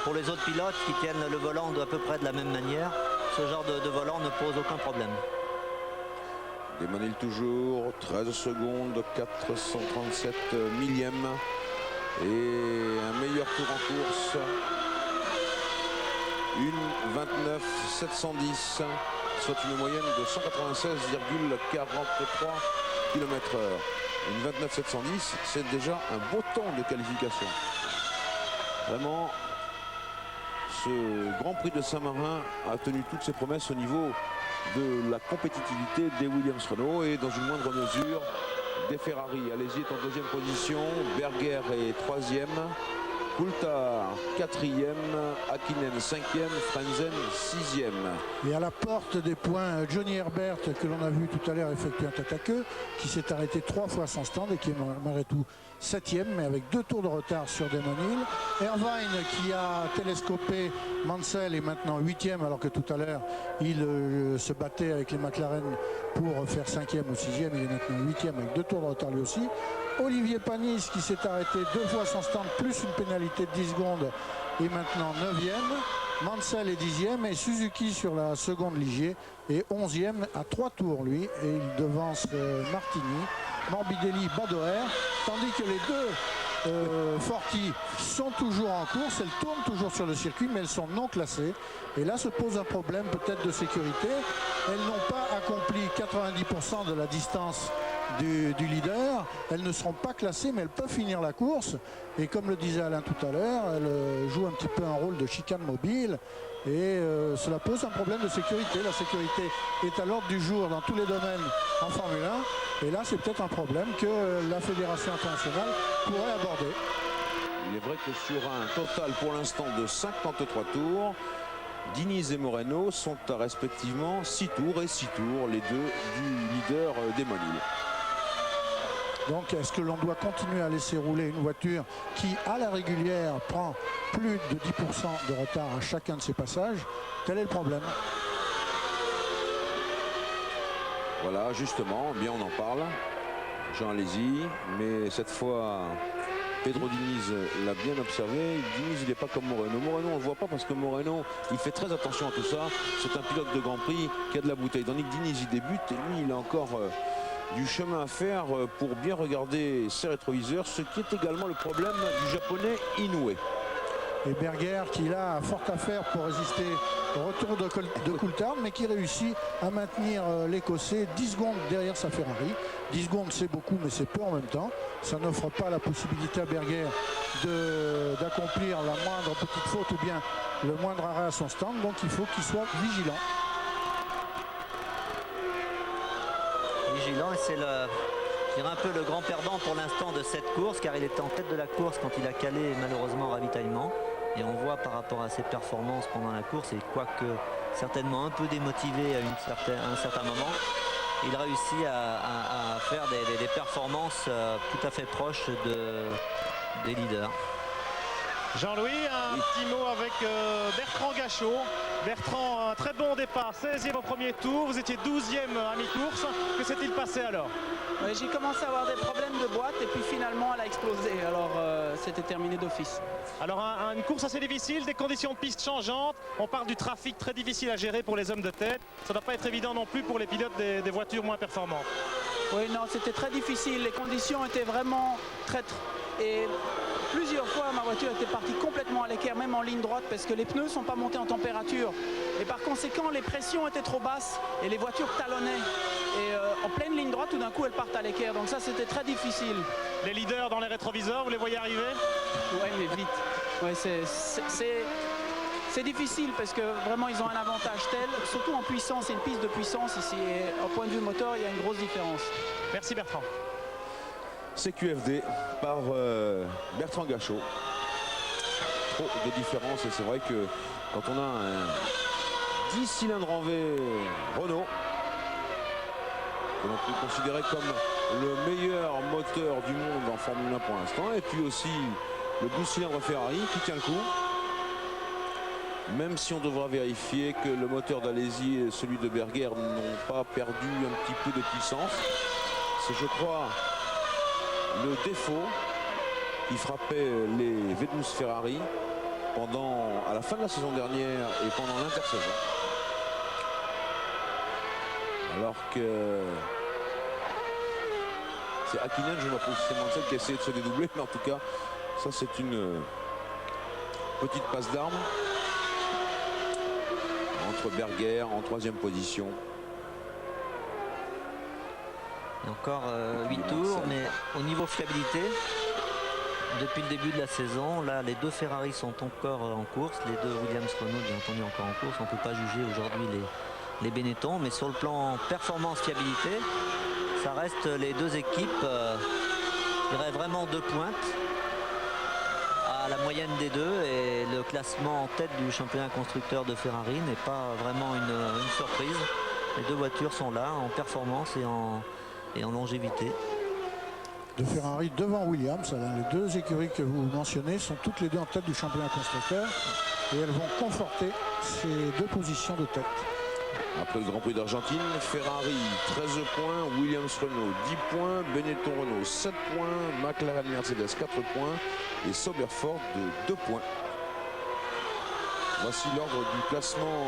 pour les autres pilotes qui tiennent le volant à peu près de la même manière, ce genre de volant ne pose aucun problème. Damon Hill toujours, 13 secondes, 437 millièmes et un meilleur tour en course. Une 29 710, soit une moyenne de 196,43 km/h. Une 29 710, c'est déjà un beau temps de qualification. Vraiment, ce Grand Prix de Saint-Marin a tenu toutes ses promesses au niveau de la compétitivité des Williams Renault et dans une moindre mesure des Ferrari. Alesi est en 2e position, Berger est 3e. Coulthard 4e, Hakkinen 5e, Frentzen 6e. Et à la porte des points, Johnny Herbert, que l'on a vu tout à l'heure effectuer un tête à queue, qui s'est arrêté 3 fois sans stand et qui est malgré tout 7e, mais avec 2 tours de retard sur Damon Hill. Irvine qui a télescopé Mansell est maintenant 8e, alors que tout à l'heure il se battait avec les McLaren pour faire 5e ou 6e. Il est maintenant 8e avec 2 tours de retard lui aussi. Olivier Panis qui s'est arrêté 2 fois sans stand plus une pénalité de 10 secondes est maintenant 9e. Mansell est 10e et Suzuki sur la seconde Ligier est 11e à 3 tours lui et il devance Martini, Morbidelli, Badoer, tandis que les deux Forti sont toujours en course, elles tournent toujours sur le circuit mais elles sont non classées et là se pose un problème peut-être de sécurité. Elles n'ont pas accompli 90% de la distance du leader, elles ne seront pas classées mais elles peuvent finir la course et comme le disait Alain tout à l'heure, elles jouent un petit peu un rôle de chicane mobile et cela pose un problème de sécurité. La sécurité est à l'ordre du jour dans tous les domaines en Formule 1 et là c'est peut-être un problème que la Fédération internationale pourrait aborder. Il est vrai que sur un total pour l'instant de 53 tours, Diniz et Moreno sont à respectivement 6 tours et 6 tours, les deux du leader Damon Hill. Donc est-ce que l'on doit continuer à laisser rouler une voiture qui à la régulière prend plus de 10% de retard à chacun de ses passages? Tel est le problème. Voilà, justement, bien on en parle. Jean Alesi, mais cette fois Pedro Diniz l'a bien observé. Diniz il n'est pas comme Moreno. Moreno on ne le voit pas parce que Moreno il fait très attention à tout ça. C'est un pilote de Grand Prix qui a de la bouteille. Tandis que Diniz il débute et lui il a encore du chemin à faire pour bien regarder ses rétroviseurs, ce qui est également le problème du japonais Inoue. Et Berger qui a fort à faire pour résister au retour de Coulthard, mais qui réussit à maintenir l'Écossais 10 secondes derrière sa Ferrari. 10 secondes c'est beaucoup mais c'est peu en même temps. Ça n'offre pas la possibilité à Berger d'accomplir la moindre petite faute ou bien le moindre arrêt à son stand, donc il faut qu'il soit vigilant. Vigilant et c'est un peu le grand perdant pour l'instant de cette course car il était en tête de la course quand il a calé malheureusement au ravitaillement et on voit par rapport à ses performances pendant la course et quoique certainement un peu démotivé à un certain moment, il réussit à faire des performances tout à fait proches des leaders. Jean-Louis, un petit mot avec Bertrand Gachot. Bertrand, un très bon départ, 16e au premier tour, vous étiez 12e à mi-course. Que s'est-il passé alors? Ouais, j'ai commencé à avoir des problèmes de boîte et puis finalement elle a explosé, alors c'était terminé d'office. Alors une course assez difficile, des conditions de piste changeantes, on parle du trafic très difficile à gérer pour les hommes de tête, ça ne doit pas être évident non plus pour les pilotes des voitures moins performantes. Oui, non, c'était très difficile, les conditions étaient vraiment traîtres et plusieurs fois ma voiture était partie complètement à l'équerre, même en ligne droite, parce que les pneus ne sont pas montés en température et par conséquent les pressions étaient trop basses et les voitures talonnaient. Et en pleine ligne droite, tout d'un coup, elles partent à l'équerre. Donc ça, c'était très difficile. Les leaders dans les rétroviseurs, vous les voyez arriver? Ouais, mais vite. Ouais, c'est difficile parce que vraiment, ils ont un avantage tel, surtout en puissance. C'est une piste de puissance ici. Et au point de vue moteur, il y a une grosse différence. Merci Bertrand. CQFD par Bertrand Gachot. Trop de différence et c'est vrai que quand on a un 10 cylindres en V Renault, que l'on peut considérer comme le meilleur moteur du monde en Formule 1 pour l'instant, et puis aussi le 12 cylindres Ferrari qui tient le coup, même si on devra vérifier que le moteur d'Alesi et celui de Berger n'ont pas perdu un petit peu de puissance. C'est, je crois, le défaut qui frappait les V12 Ferrari à la fin de la saison dernière et pendant l'intersaison. Alors que c'est Hakkinen, je m'appelle Mansell qui a essayé de se dédoubler, mais en tout cas, ça c'est une petite passe d'armes entre Berger en 3e position. Et encore 8 tours, mais au niveau fiabilité, depuis le début de la saison, là les deux Ferrari sont encore en course, les deux Williams Renault, bien entendu, encore en course. On ne peut pas juger aujourd'hui les Benetton, mais sur le plan performance fiabilité, ça reste les deux équipes, je dirais vraiment deux pointes à la moyenne des deux, et le classement en tête du championnat constructeur de Ferrari n'est pas vraiment une surprise. Les deux voitures sont là en performance et en longévité. De Ferrari devant Williams, alors les deux écuries que vous mentionnez sont toutes les deux en tête du championnat constructeur et elles vont conforter ces deux positions de tête. Après le Grand Prix d'Argentine, Ferrari 13 points, Williams Renault 10 points, Benetton Renault 7 points, McLaren Mercedes 4 points et Sauber Ford de 2 points. Voici l'ordre du classement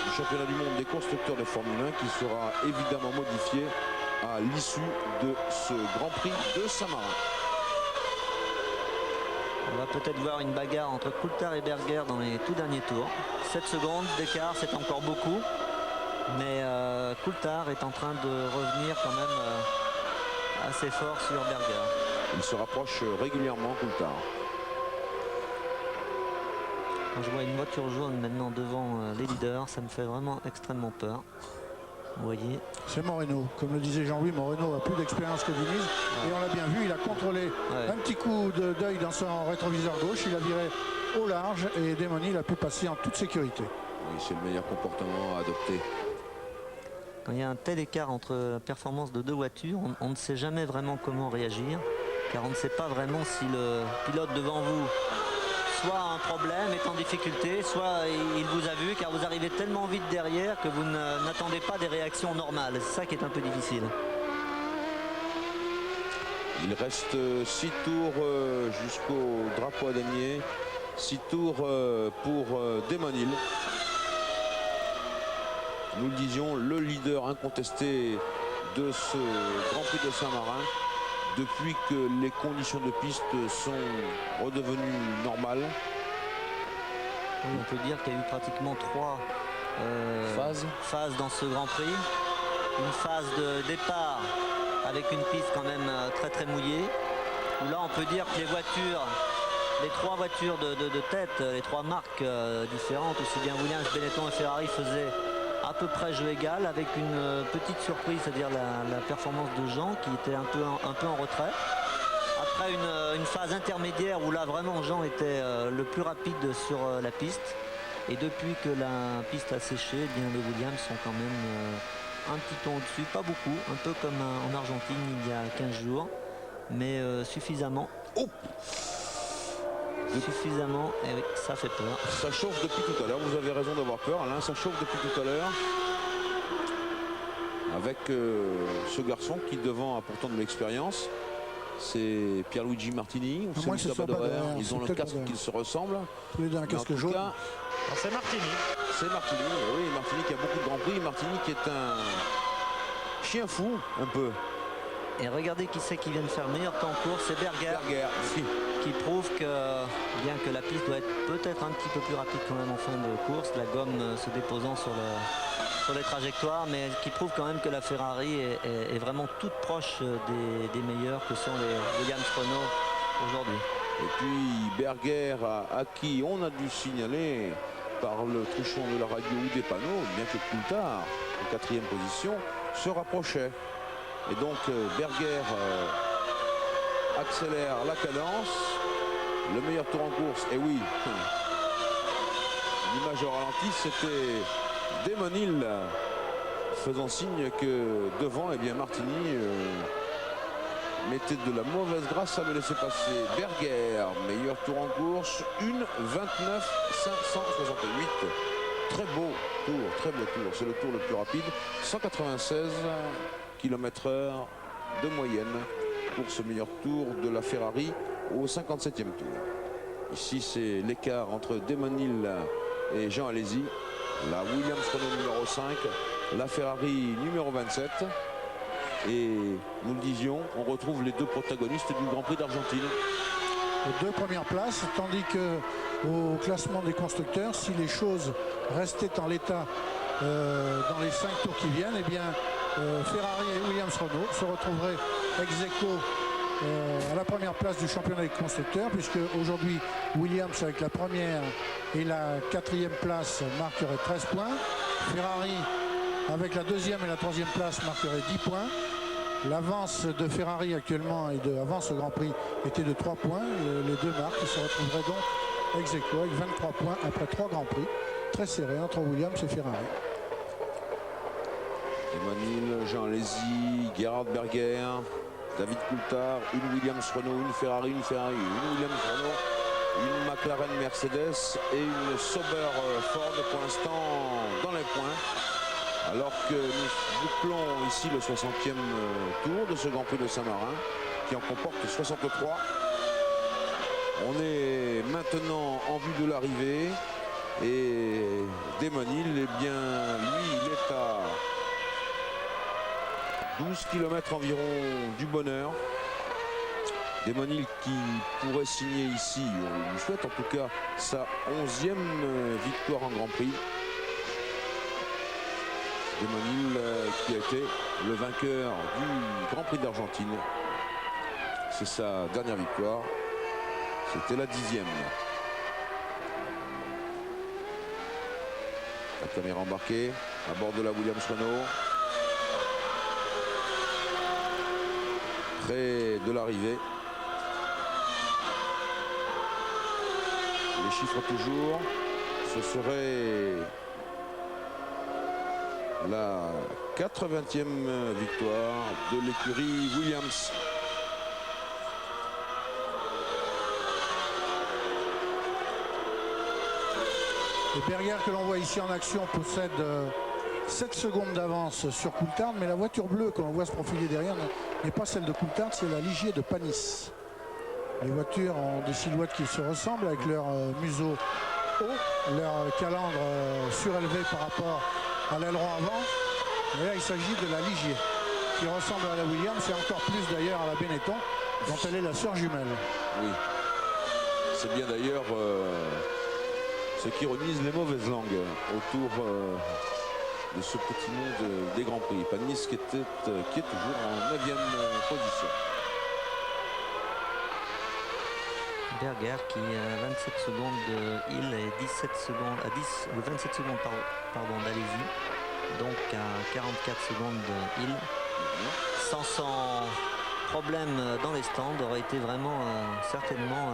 du championnat du monde des constructeurs de Formule 1 qui sera évidemment modifié à l'issue de ce Grand Prix de Saint-Marin. On va peut-être voir une bagarre entre Coulthard et Berger dans les tout derniers tours. 7 secondes d'écart, c'est encore beaucoup. Mais Coulthard est en train de revenir quand même assez fort sur Berger. Il se rapproche régulièrement, Coulthard. Quand je vois une voiture jaune maintenant devant les leaders, ça me fait vraiment extrêmement peur. Vous voyez. C'est Moreno. Comme le disait Jean-Louis, Moreno a plus d'expérience que Diniz. Et on l'a bien vu, il a contrôlé un petit coup d'œil dans son rétroviseur gauche. Il a viré au large et Demoni a pu passer en toute sécurité. Oui, c'est le meilleur comportement à adopter. Quand il y a un tel écart entre la performance de deux voitures, on ne sait jamais vraiment comment réagir. Car on ne sait pas vraiment si le pilote devant vous soit a un problème, est en difficulté, soit il vous a vu car vous arrivez tellement vite derrière que vous n'attendez pas des réactions normales. C'est ça qui est un peu difficile. Il reste 6 tours jusqu'au drapeau à damier. 6 tours pour Damon Hill. Nous le disions, le leader incontesté de ce Grand Prix de Saint-Marin. Depuis que les conditions de piste sont redevenues normales. Oui, on peut dire qu'il y a eu pratiquement 3 phases dans ce Grand Prix. Une phase de départ avec une piste quand même très mouillée. Où là on peut dire que les 3 voitures de tête, les 3 marques différentes, aussi bien Williams, Benetton et Ferrari faisaient à peu près jeu égal, avec une petite surprise, c'est-à-dire la performance de Jean qui était un peu en retrait. Après une phase intermédiaire où là vraiment Jean était le plus rapide sur la piste. Et depuis que la piste a séché, eh bien, les Williams sont quand même un petit ton au-dessus, pas beaucoup, un peu comme en Argentine il y a 15 jours. mais suffisamment. Oh, Suffisamment, et oui, ça fait peur. ça chauffe depuis tout à l'heure. Vous avez raison d'avoir peur, Alain. Ça chauffe depuis tout à l'heure. Avec ce garçon qui devant a pourtant de l'expérience. C'est Pierluigi Martini ou À moins que c'est ce soit Lucas Badoer. Badoer, Ils c'est ont le peut-être casque Badoer. qui se ressemble. Tous les deux un Mais en casque tout jaune. cas, Alors, c'est Martini. c'est Martini. Et oui, Martini qui a beaucoup de Grands Prix. Martini qui est un chien fou, un peu. Et regardez qui c'est qui vient de faire le meilleur temps en course, c'est Berger, Berger. qui prouve que, bien que la piste doit être peut-être un petit peu plus rapide quand même en fin de course, la gomme se déposant sur les trajectoires, mais qui prouve quand même que la Ferrari est vraiment toute proche des meilleurs que sont les Williams-Renault aujourd'hui. Et puis Berger à qui on a dû signaler par le truchon de la radio ou des panneaux, bien que Coulthard, en 4e position, se rapprochait. Et donc Berger accélère la cadence. Le meilleur tour en course, et oui, l'image au ralenti, c'était Damon Hill faisant signe que devant, eh bien Martini mettait de la mauvaise grâce à le laisser passer. Berger, meilleur tour en course, 1:29 568. Très beau tour, c'est le tour le plus rapide, 196 km/h de moyenne pour ce meilleur tour de la Ferrari au 57e tour. Ici c'est l'écart entre Damon Hill et Jean Alesi, la Williams-Renault numéro 5, la Ferrari numéro 27. Et nous le disions, on retrouve les deux protagonistes du Grand Prix d'Argentine. Les deux premières places, tandis que au classement des constructeurs, si les choses restaient en l'état dans les 5 tours qui viennent, eh bien Ferrari et Williams-Renault se retrouveraient ex aequo à la première place du championnat des constructeurs, puisque aujourd'hui Williams avec la première et la 4e place marquerait 13 points. Ferrari avec la 2e et la 3e place marquerait 10 points. L'avance de Ferrari actuellement et avant ce Grand Prix était de 3 points. Les deux marques se retrouveraient donc ex aequo avec 23 points après 3 Grands Prix. Très serré entre Williams et Ferrari. Emmanuel, Jean Alesi, Gerhard Berger, David Coulthard, une Williams-Renault, une Ferrari, une Williams-Renault, une McLaren Mercedes et une Sauber Ford pour l'instant dans les points. Alors que nous bouclons ici le 60e tour de ce Grand Prix de Saint-Marin qui en comporte 63. On est maintenant en vue de l'arrivée et Damon Hill, eh bien lui il est à 12 km environ du bonheur. Damon Hill qui pourrait signer ici, on lui souhaite en tout cas sa 11e victoire en Grand Prix. Damon Hill qui a été le vainqueur du Grand Prix d'Argentine. C'est sa dernière victoire. C'était la 10e. La caméra embarquée à bord de la Williams-Renault. Près de l'arrivée. Les chiffres toujours. Ce serait la 80e victoire de l'écurie Williams. Et Berger que l'on voit ici en action possède 7 secondes d'avance sur Coulthard, mais la voiture bleue que l'on voit se profiler derrière n'est pas celle de Coulthard, c'est la Ligier de Panis. Les voitures ont des silhouettes qui se ressemblent avec leur museau haut, leur calandre surélevé par rapport à l'aileron avant. Et là il s'agit de la Ligier qui ressemble à la Williams et encore plus d'ailleurs à la Benetton dont elle est la sœur jumelle. Oui, c'est bien d'ailleurs ce qui ironise les mauvaises langues autour de ce petit monde des Grands Prix. Panis qui est toujours en 9e position. Berger qui a 27 secondes de Hill et 17 secondes, 27 secondes d'Alesi, donc à 44 secondes de Hill. Sans son problème dans les stands, aurait été vraiment certainement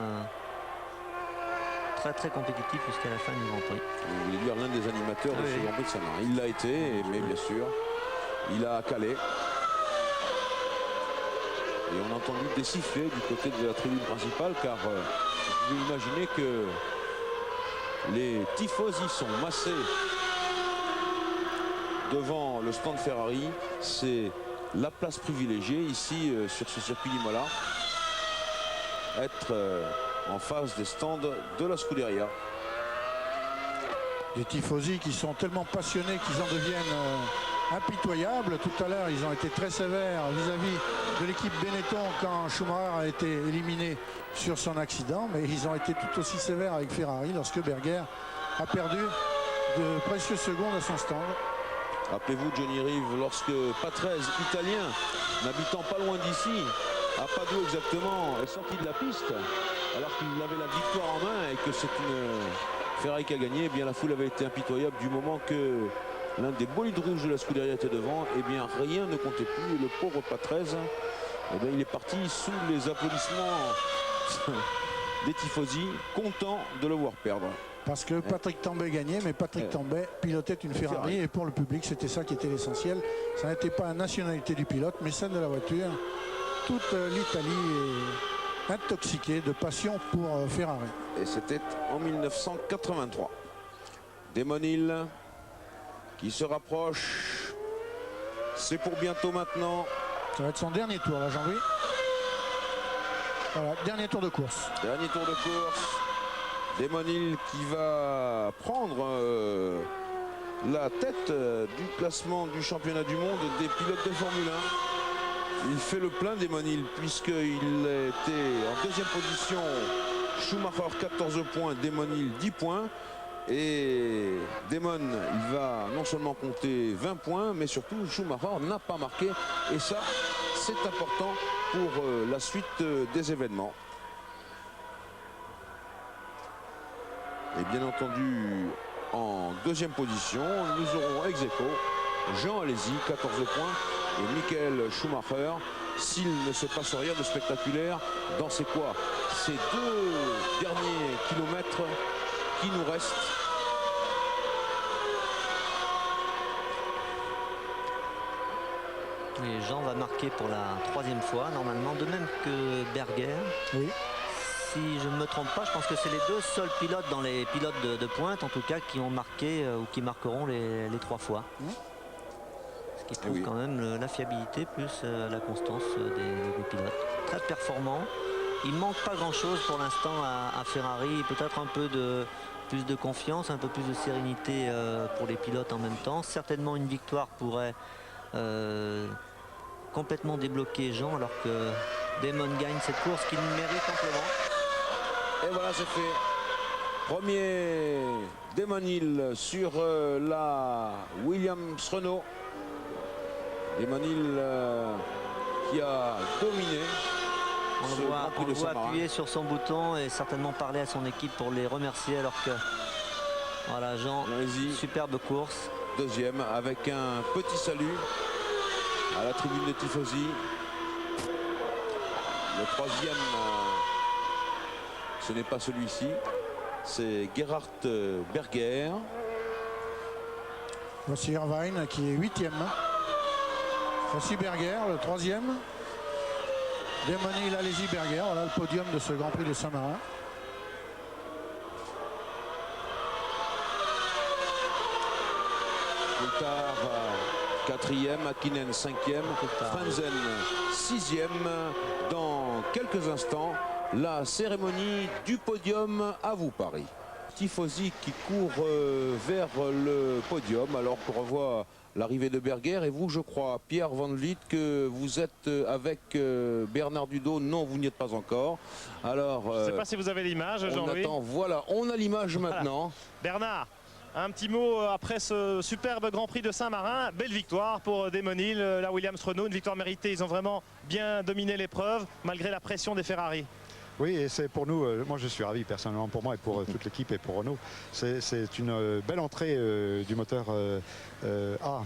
très compétitif jusqu'à la fin du Grand Prix. Vous voulez dire l'un des animateurs de ce Grand Prix de Saint-Marin. Il l'a été, mais bien sûr, il a calé. Et on a entendu des sifflets du côté de la tribune principale, car vous pouvez imaginer que les tifosi sont massés devant le stand Ferrari. C'est la place privilégiée ici sur ce circuit d'Imola. Être en face des stands de la Scuderia. Des tifosi qui sont tellement passionnés qu'ils en deviennent impitoyables. Tout à l'heure, ils ont été très sévères vis-à-vis de l'équipe Benetton quand Schumacher a été éliminé sur son accident. Mais ils ont été tout aussi sévères avec Ferrari lorsque Berger a perdu de précieuses secondes à son stand. Rappelez-vous Johnny Rive, lorsque Patrese, italien, n'habitant pas loin d'ici, à Padoue exactement, est sorti de la piste, alors qu'il avait la victoire en main et que c'est une Ferrari qui a gagné, eh bien la foule avait été impitoyable du moment que l'un des bolides rouges de la Scuderia était devant, et eh bien rien ne comptait plus. Et le pauvre Patrese, eh bien, il est parti sous les applaudissements des tifosi, content de le voir perdre. Parce que Patrick Tambay gagnait, mais Patrick Tambay pilotait une Ferrari et pour le public c'était ça qui était l'essentiel. Ça n'était pas la nationalité du pilote mais celle de la voiture. Toute l'Italie est intoxiquée de passion pour Ferrari. Et c'était en 1983. Damon Hill qui se rapproche. C'est pour bientôt maintenant. Ça va être son dernier tour là, Jean-Louis. Voilà, dernier tour de course. Dernier tour de course. Damon Hill qui va prendre la tête du classement du championnat du monde des pilotes de Formule 1. Il fait le plein Damon Hill puisqu'il était en deuxième position. Schumacher 14 points, Damon Hill 10 points. Et Damon, il va non seulement compter 20 points, mais surtout Schumacher n'a pas marqué. Et ça, c'est important pour la suite des événements. Et bien entendu, en deuxième position, nous aurons ex aequo Jean Alesi, 14 points, et Michael Schumacher. S'il ne se passe rien de spectaculaire dans ces quoi, ces 2 derniers kilomètres qui nous restent. Et Jean va marquer pour la 3e fois, normalement, de même que Berger. Oui. Si je ne me trompe pas, je pense que c'est les 2 seuls pilotes dans les pilotes de pointe, en tout cas, qui ont marqué ou qui marqueront les 3 fois. Ce qui prouve quand même la fiabilité plus la constance des pilotes. Très performant. Il ne manque pas grand-chose pour l'instant à Ferrari. Peut-être un peu plus de confiance, un peu plus de sérénité pour les pilotes en même temps. Certainement une victoire pourrait complètement débloquer Jean, alors que Damon gagne cette course qu'il mérite amplement. Et voilà, c'est fait. Premier Damon Hill sur la Williams Renault. Damon Hill qui a dominé. On le voit appuyer sur son bouton et certainement parler à son équipe pour les remercier, alors que voilà, Jean, superbe course. Deuxième avec un petit salut à la tribune des tifosi. Le troisième, ce n'est pas celui-ci, c'est Gerhard Berger. Voici Irvine qui est 8e. Voici Berger, le 3e. Damon Hill, Alesi, Berger. Voilà le podium de ce Grand Prix de Saint-Marin. Coulthard 4e, Hakkinen 5e, Frenzen 6e. Dans quelques instants, la cérémonie du podium à vous Paris. Tifosi qui court vers le podium alors qu'on revoit l'arrivée de Berger. Et vous, je crois, Pierre Van Vliet, que vous êtes avec Bernard Dudot. Non, vous n'y êtes pas encore. Alors, je ne sais pas si vous avez l'image, Jean-Louis. Voilà, on a l'image maintenant. Bernard, un petit mot après ce superbe Grand Prix de Saint-Marin. Belle victoire pour Damon Hill, la Williams Renault, une victoire méritée. Ils ont vraiment bien dominé l'épreuve malgré la pression des Ferrari. Oui, et c'est pour nous, moi je suis ravi personnellement pour moi et pour toute l'équipe et pour Renault. C'est une belle entrée du moteur A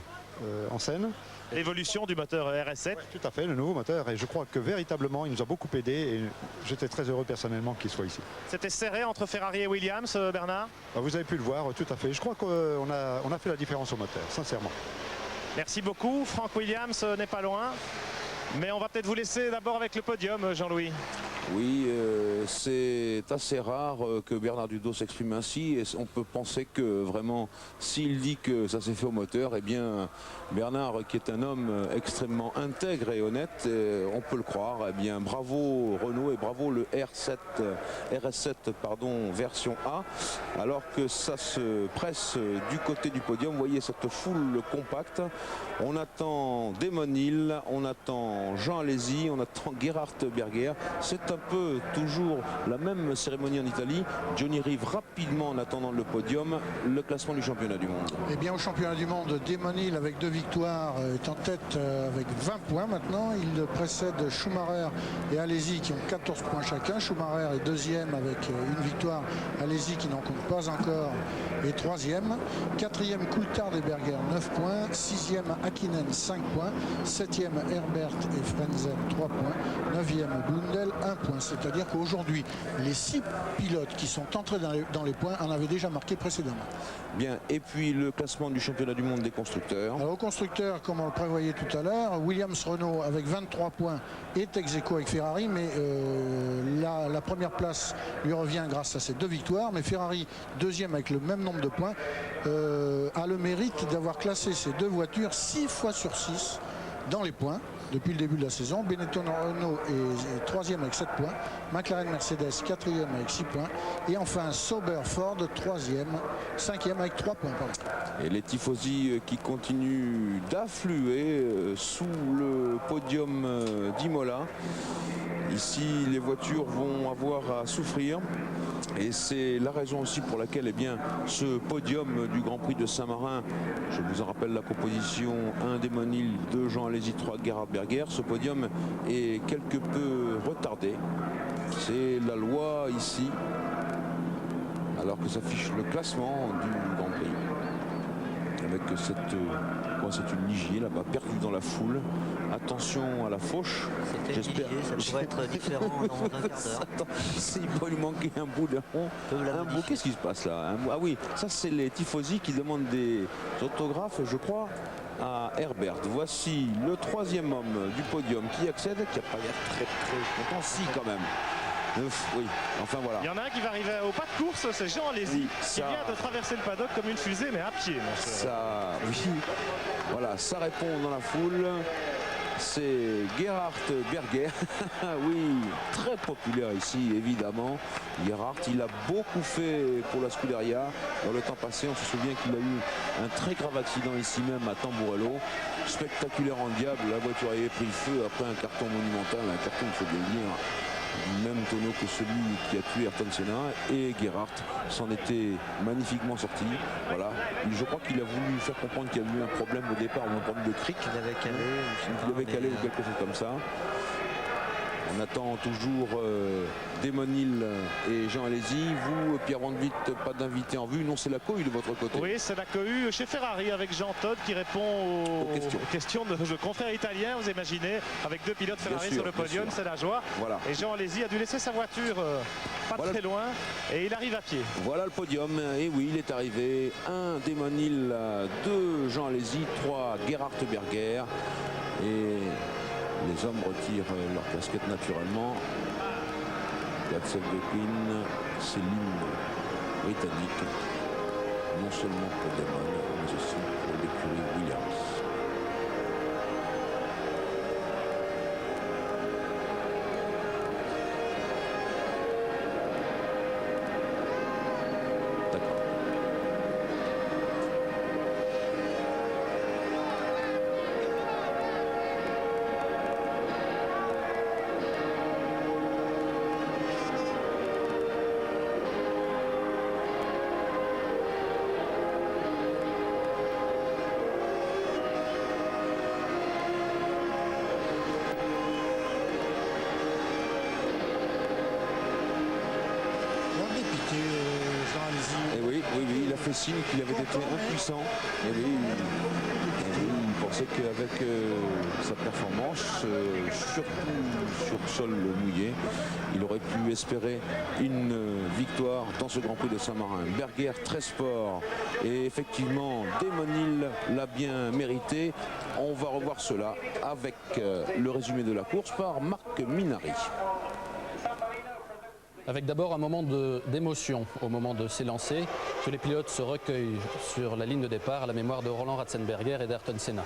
en scène. L'évolution du moteur RS7. Ouais, tout à fait, le nouveau moteur. Et je crois que véritablement, il nous a beaucoup aidé. Et j'étais très heureux personnellement qu'il soit ici. C'était serré entre Ferrari et Williams, Bernard? Vous avez pu le voir, tout à fait. Je crois qu'on a fait la différence au moteur, sincèrement. Merci beaucoup. Frank Williams n'est pas loin. Mais on va peut-être vous laisser d'abord avec le podium, Jean-Louis. Oui, c'est assez rare que Bernard Dudot s'exprime ainsi, et on peut penser que vraiment, s'il dit que ça s'est fait au moteur, eh bien Bernard, qui est un homme extrêmement intègre et honnête, on peut le croire. Eh bien bravo Renault et bravo le RS7 pardon, version A, alors que ça se presse du côté du podium. Vous voyez cette foule compacte. On attend Damon Hill, on attend Jean Alesi, on attend Gerhard Berger. C'est un peu toujours la même cérémonie en Italie. Johnny Rive rapidement en attendant le podium, le classement du championnat du monde. Eh bien au championnat du monde, Damon Hill avec 2 victoires est en tête avec 20 points maintenant. Il précède Schumacher et Alesi qui ont 14 points chacun. Schumacher est deuxième avec une victoire. Alesi qui n'en compte pas encore est troisième. Quatrième Coulthard et Berger 9 points. Sixième Hakkinen 5 points. Septième Herbert et Frenzen 3 points. Neuvième Blundell 1 point. C'est-à-dire qu'aujourd'hui, les 6 pilotes qui sont entrés dans les points en avaient déjà marqué précédemment. Bien, et puis le classement du championnat du monde des constructeurs. Alors, au constructeur, comme on le prévoyait tout à l'heure, Williams Renault avec 23 points est ex aequo avec Ferrari, mais la première place lui revient grâce à ses 2 victoires. Mais Ferrari, deuxième avec le même nombre de points, a le mérite d'avoir classé ces 2 voitures 6 fois sur 6 dans les points depuis le début de la saison. Benetton Renault est troisième avec 7 points. McLaren Mercedes quatrième avec 6 points. Et enfin Sauber Ford cinquième avec 3 points. Pardon. Et les tifosi qui continuent d'affluer sous le podium d'Imola. Ici, les voitures vont avoir à souffrir. Et c'est la raison aussi pour laquelle ce podium du Grand Prix de Saint-Marin, je vous en rappelle la composition: 1 Damon Hill, 2 Jean Alesi, 3 Gerhard Berger. Ce podium est quelque peu retardé. C'est la loi ici, alors que s'affiche le classement du Grand Prix. Avec c'est une Ligier là-bas, perdue dans la foule. Attention à la fauche. J'espère. Ça pourrait être différent dans un quart d'heure. Il va lui manquer un bout de rond. Qu'est-ce qui se passe là? Ah oui, ça c'est les tifosi qui demandent des autographes, je crois, à Herbert. Voici le 3e homme du podium qui accède, qui n'a pas l'air très content. Si, quand même. Oui, enfin voilà. Il y en a un qui va arriver au pas de course, c'est Jean Alesi, qui vient de traverser le paddock comme une fusée, mais à pied. Voilà, ça répond dans la foule. C'est Gerhard Berger. Oui, très populaire ici, évidemment. Gerhard, il a beaucoup fait pour la Scuderia dans le temps passé. On se souvient qu'il a eu un très grave accident ici même à Tamburello. Spectaculaire en diable, la voiture avait pris feu après un carton monumental, un carton, il faut bien le dire, du même tonneau que celui qui a tué Ayrton Senna, et Gerhard s'en était magnifiquement sorti. Voilà, je crois qu'il a voulu faire comprendre qu'il y avait eu un problème au départ, ou un problème de cric. Il avait calé ou quelque chose comme ça. On attend toujours Damon Hill et Jean Alesi. Vous, Pierre Van Vliet, pas d'invité en vue. Non, c'est la cohue de votre côté. Oui, c'est la cohue chez Ferrari avec Jean Todt qui répond aux questions de nos confrères italiens. Vous imaginez, avec 2 pilotes Ferrari sur le podium, c'est la joie. Voilà. Et Jean Alesi a dû laisser sa voiture pas très loin et il arrive à pied. Voilà le podium. Et oui, il est arrivé. 1 Damon Hill, 2 Jean Alesi, 3 Gerhard Berger. Et les hommes retirent leur casquette naturellement. That's the Queen, c'est l'hymne britannique, non seulement pour Damon, mais aussi pour l'écurie Williams. Jean Alesi. Et oui, il a fait signe qu'il avait été impuissant. Et oui, c'est qu'avec sa performance, surtout sur sol mouillé, il aurait pu espérer une victoire dans ce Grand Prix de Saint-Marin. Berger, très sport, et effectivement Damon Hill l'a bien mérité. On va revoir cela avec le résumé de la course par Marc Minary. Avec d'abord un moment d'émotion au moment de s'élancer, que les pilotes se recueillent sur la ligne de départ à la mémoire de Roland Ratzenberger et d'Ayrton Senna.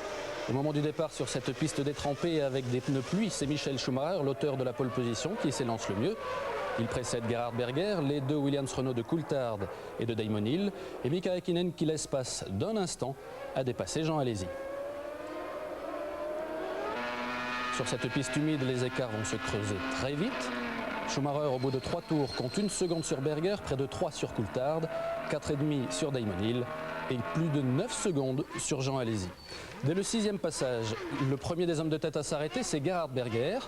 Au moment du départ sur cette piste détrempée avec des pneus pluie, c'est Michael Schumacher, l'auteur de la pole position, qui s'élance le mieux. Il précède Gerhard Berger, les deux Williams Renault de Coulthard et de Damon Hill, et Mika Häkkinen qui laisse passe d'un instant à dépasser Jean Alesi. Sur cette piste humide, les écarts vont se creuser très vite. Schumacher, au bout de 3 tours, compte 1 seconde sur Berger, près de 3 sur Coulthard, 4,5 sur Damon Hill et plus de 9 secondes sur Jean Alesi. Dès le 6e passage, le premier des hommes de tête à s'arrêter, c'est Gerhard Berger,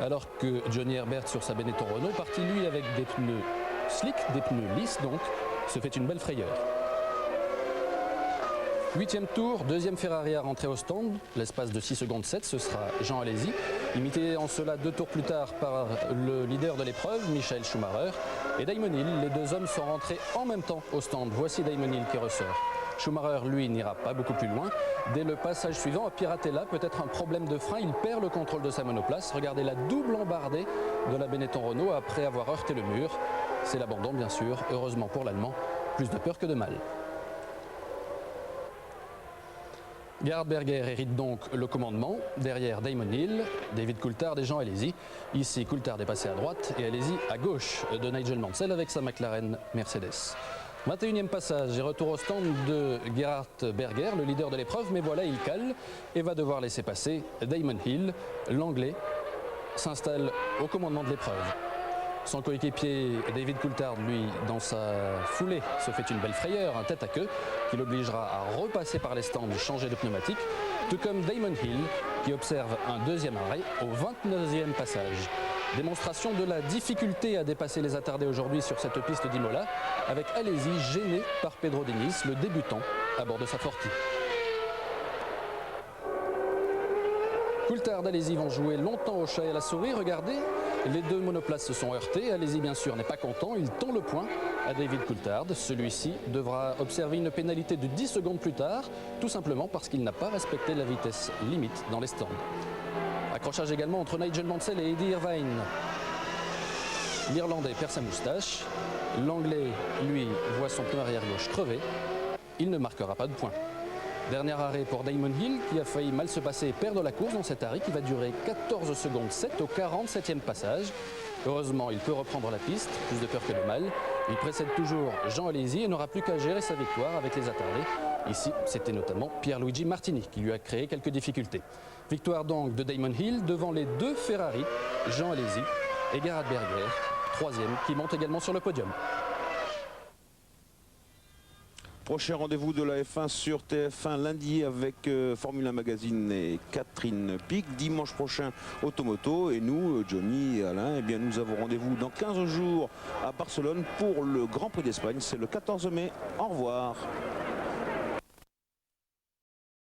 alors que Johnny Herbert sur sa Benetton Renault, parti lui avec des pneus slick, des pneus lisses donc, se fait une belle frayeur. 8e tour, 2e Ferrari à rentrer au stand, l'espace de 6 secondes 7, ce sera Jean Alesi, imité en cela 2 tours plus tard par le leader de l'épreuve, Michael Schumacher, et Damon Hill. Les deux hommes sont rentrés en même temps au stand. Voici Damon Hill qui ressort. Schumacher, lui, n'ira pas beaucoup plus loin. Dès le passage suivant, à Piratella, peut-être un problème de frein, il perd le contrôle de sa monoplace. Regardez la double embardée de la Benetton Renault après avoir heurté le mur. C'est l'abandon, bien sûr, heureusement pour l'Allemand, plus de peur que de mal. Gerhard Berger hérite donc le commandement, derrière Damon Hill, David Coulthard et Jean Alesi. Ici, Coulthard est passé à droite et Alesi à gauche de Nigel Mansell avec sa McLaren Mercedes. 21e passage et retour au stand de Gerhard Berger, le leader de l'épreuve, mais voilà, il cale et va devoir laisser passer Damon Hill. L'Anglais s'installe au commandement de l'épreuve. Son coéquipier David Coulthard, lui, dans sa foulée, se fait une belle frayeur, un tête à queue, qui l'obligera à repasser par les stands, changer de pneumatique, tout comme Damon Hill, qui observe un 2e arrêt au 29e passage. Démonstration de la difficulté à dépasser les attardés aujourd'hui sur cette piste d'Imola, avec Alesi gêné par Pedro Diniz, le débutant, à bord de sa Forti. Coulthard et Alesi vont jouer longtemps au chat et à la souris. Regardez, les deux monoplaces se sont heurtées. Alesi, bien sûr, n'est pas content. Il tend le poing à David Coulthard. Celui-ci devra observer une pénalité de 10 secondes plus tard, tout simplement parce qu'il n'a pas respecté la vitesse limite dans les stands. Accrochage également entre Nigel Mansell et Eddie Irvine. L'Irlandais perd sa moustache. L'Anglais, lui, voit son pneu arrière gauche crever. Il ne marquera pas de point. Dernier arrêt pour Damon Hill qui a failli mal se passer et perdre la course dans cet arrêt qui va durer 14 secondes 7 au 47e passage. Heureusement, il peut reprendre la piste, plus de peur que de mal. Il précède toujours Jean Alesi et n'aura plus qu'à gérer sa victoire avec les attardés. Ici, c'était notamment Pierluigi Martini qui lui a créé quelques difficultés. Victoire donc de Damon Hill devant les deux Ferrari, Jean Alesi et Gerhard Berger, 3e, qui monte également sur le podium. Prochain rendez-vous de la F1 sur TF1 lundi avec Formula Magazine et Catherine Pic. Dimanche prochain Automoto et nous, Johnny et Alain, eh bien, nous avons rendez-vous dans 15 jours à Barcelone pour le Grand Prix d'Espagne. C'est le 14 mai. Au revoir.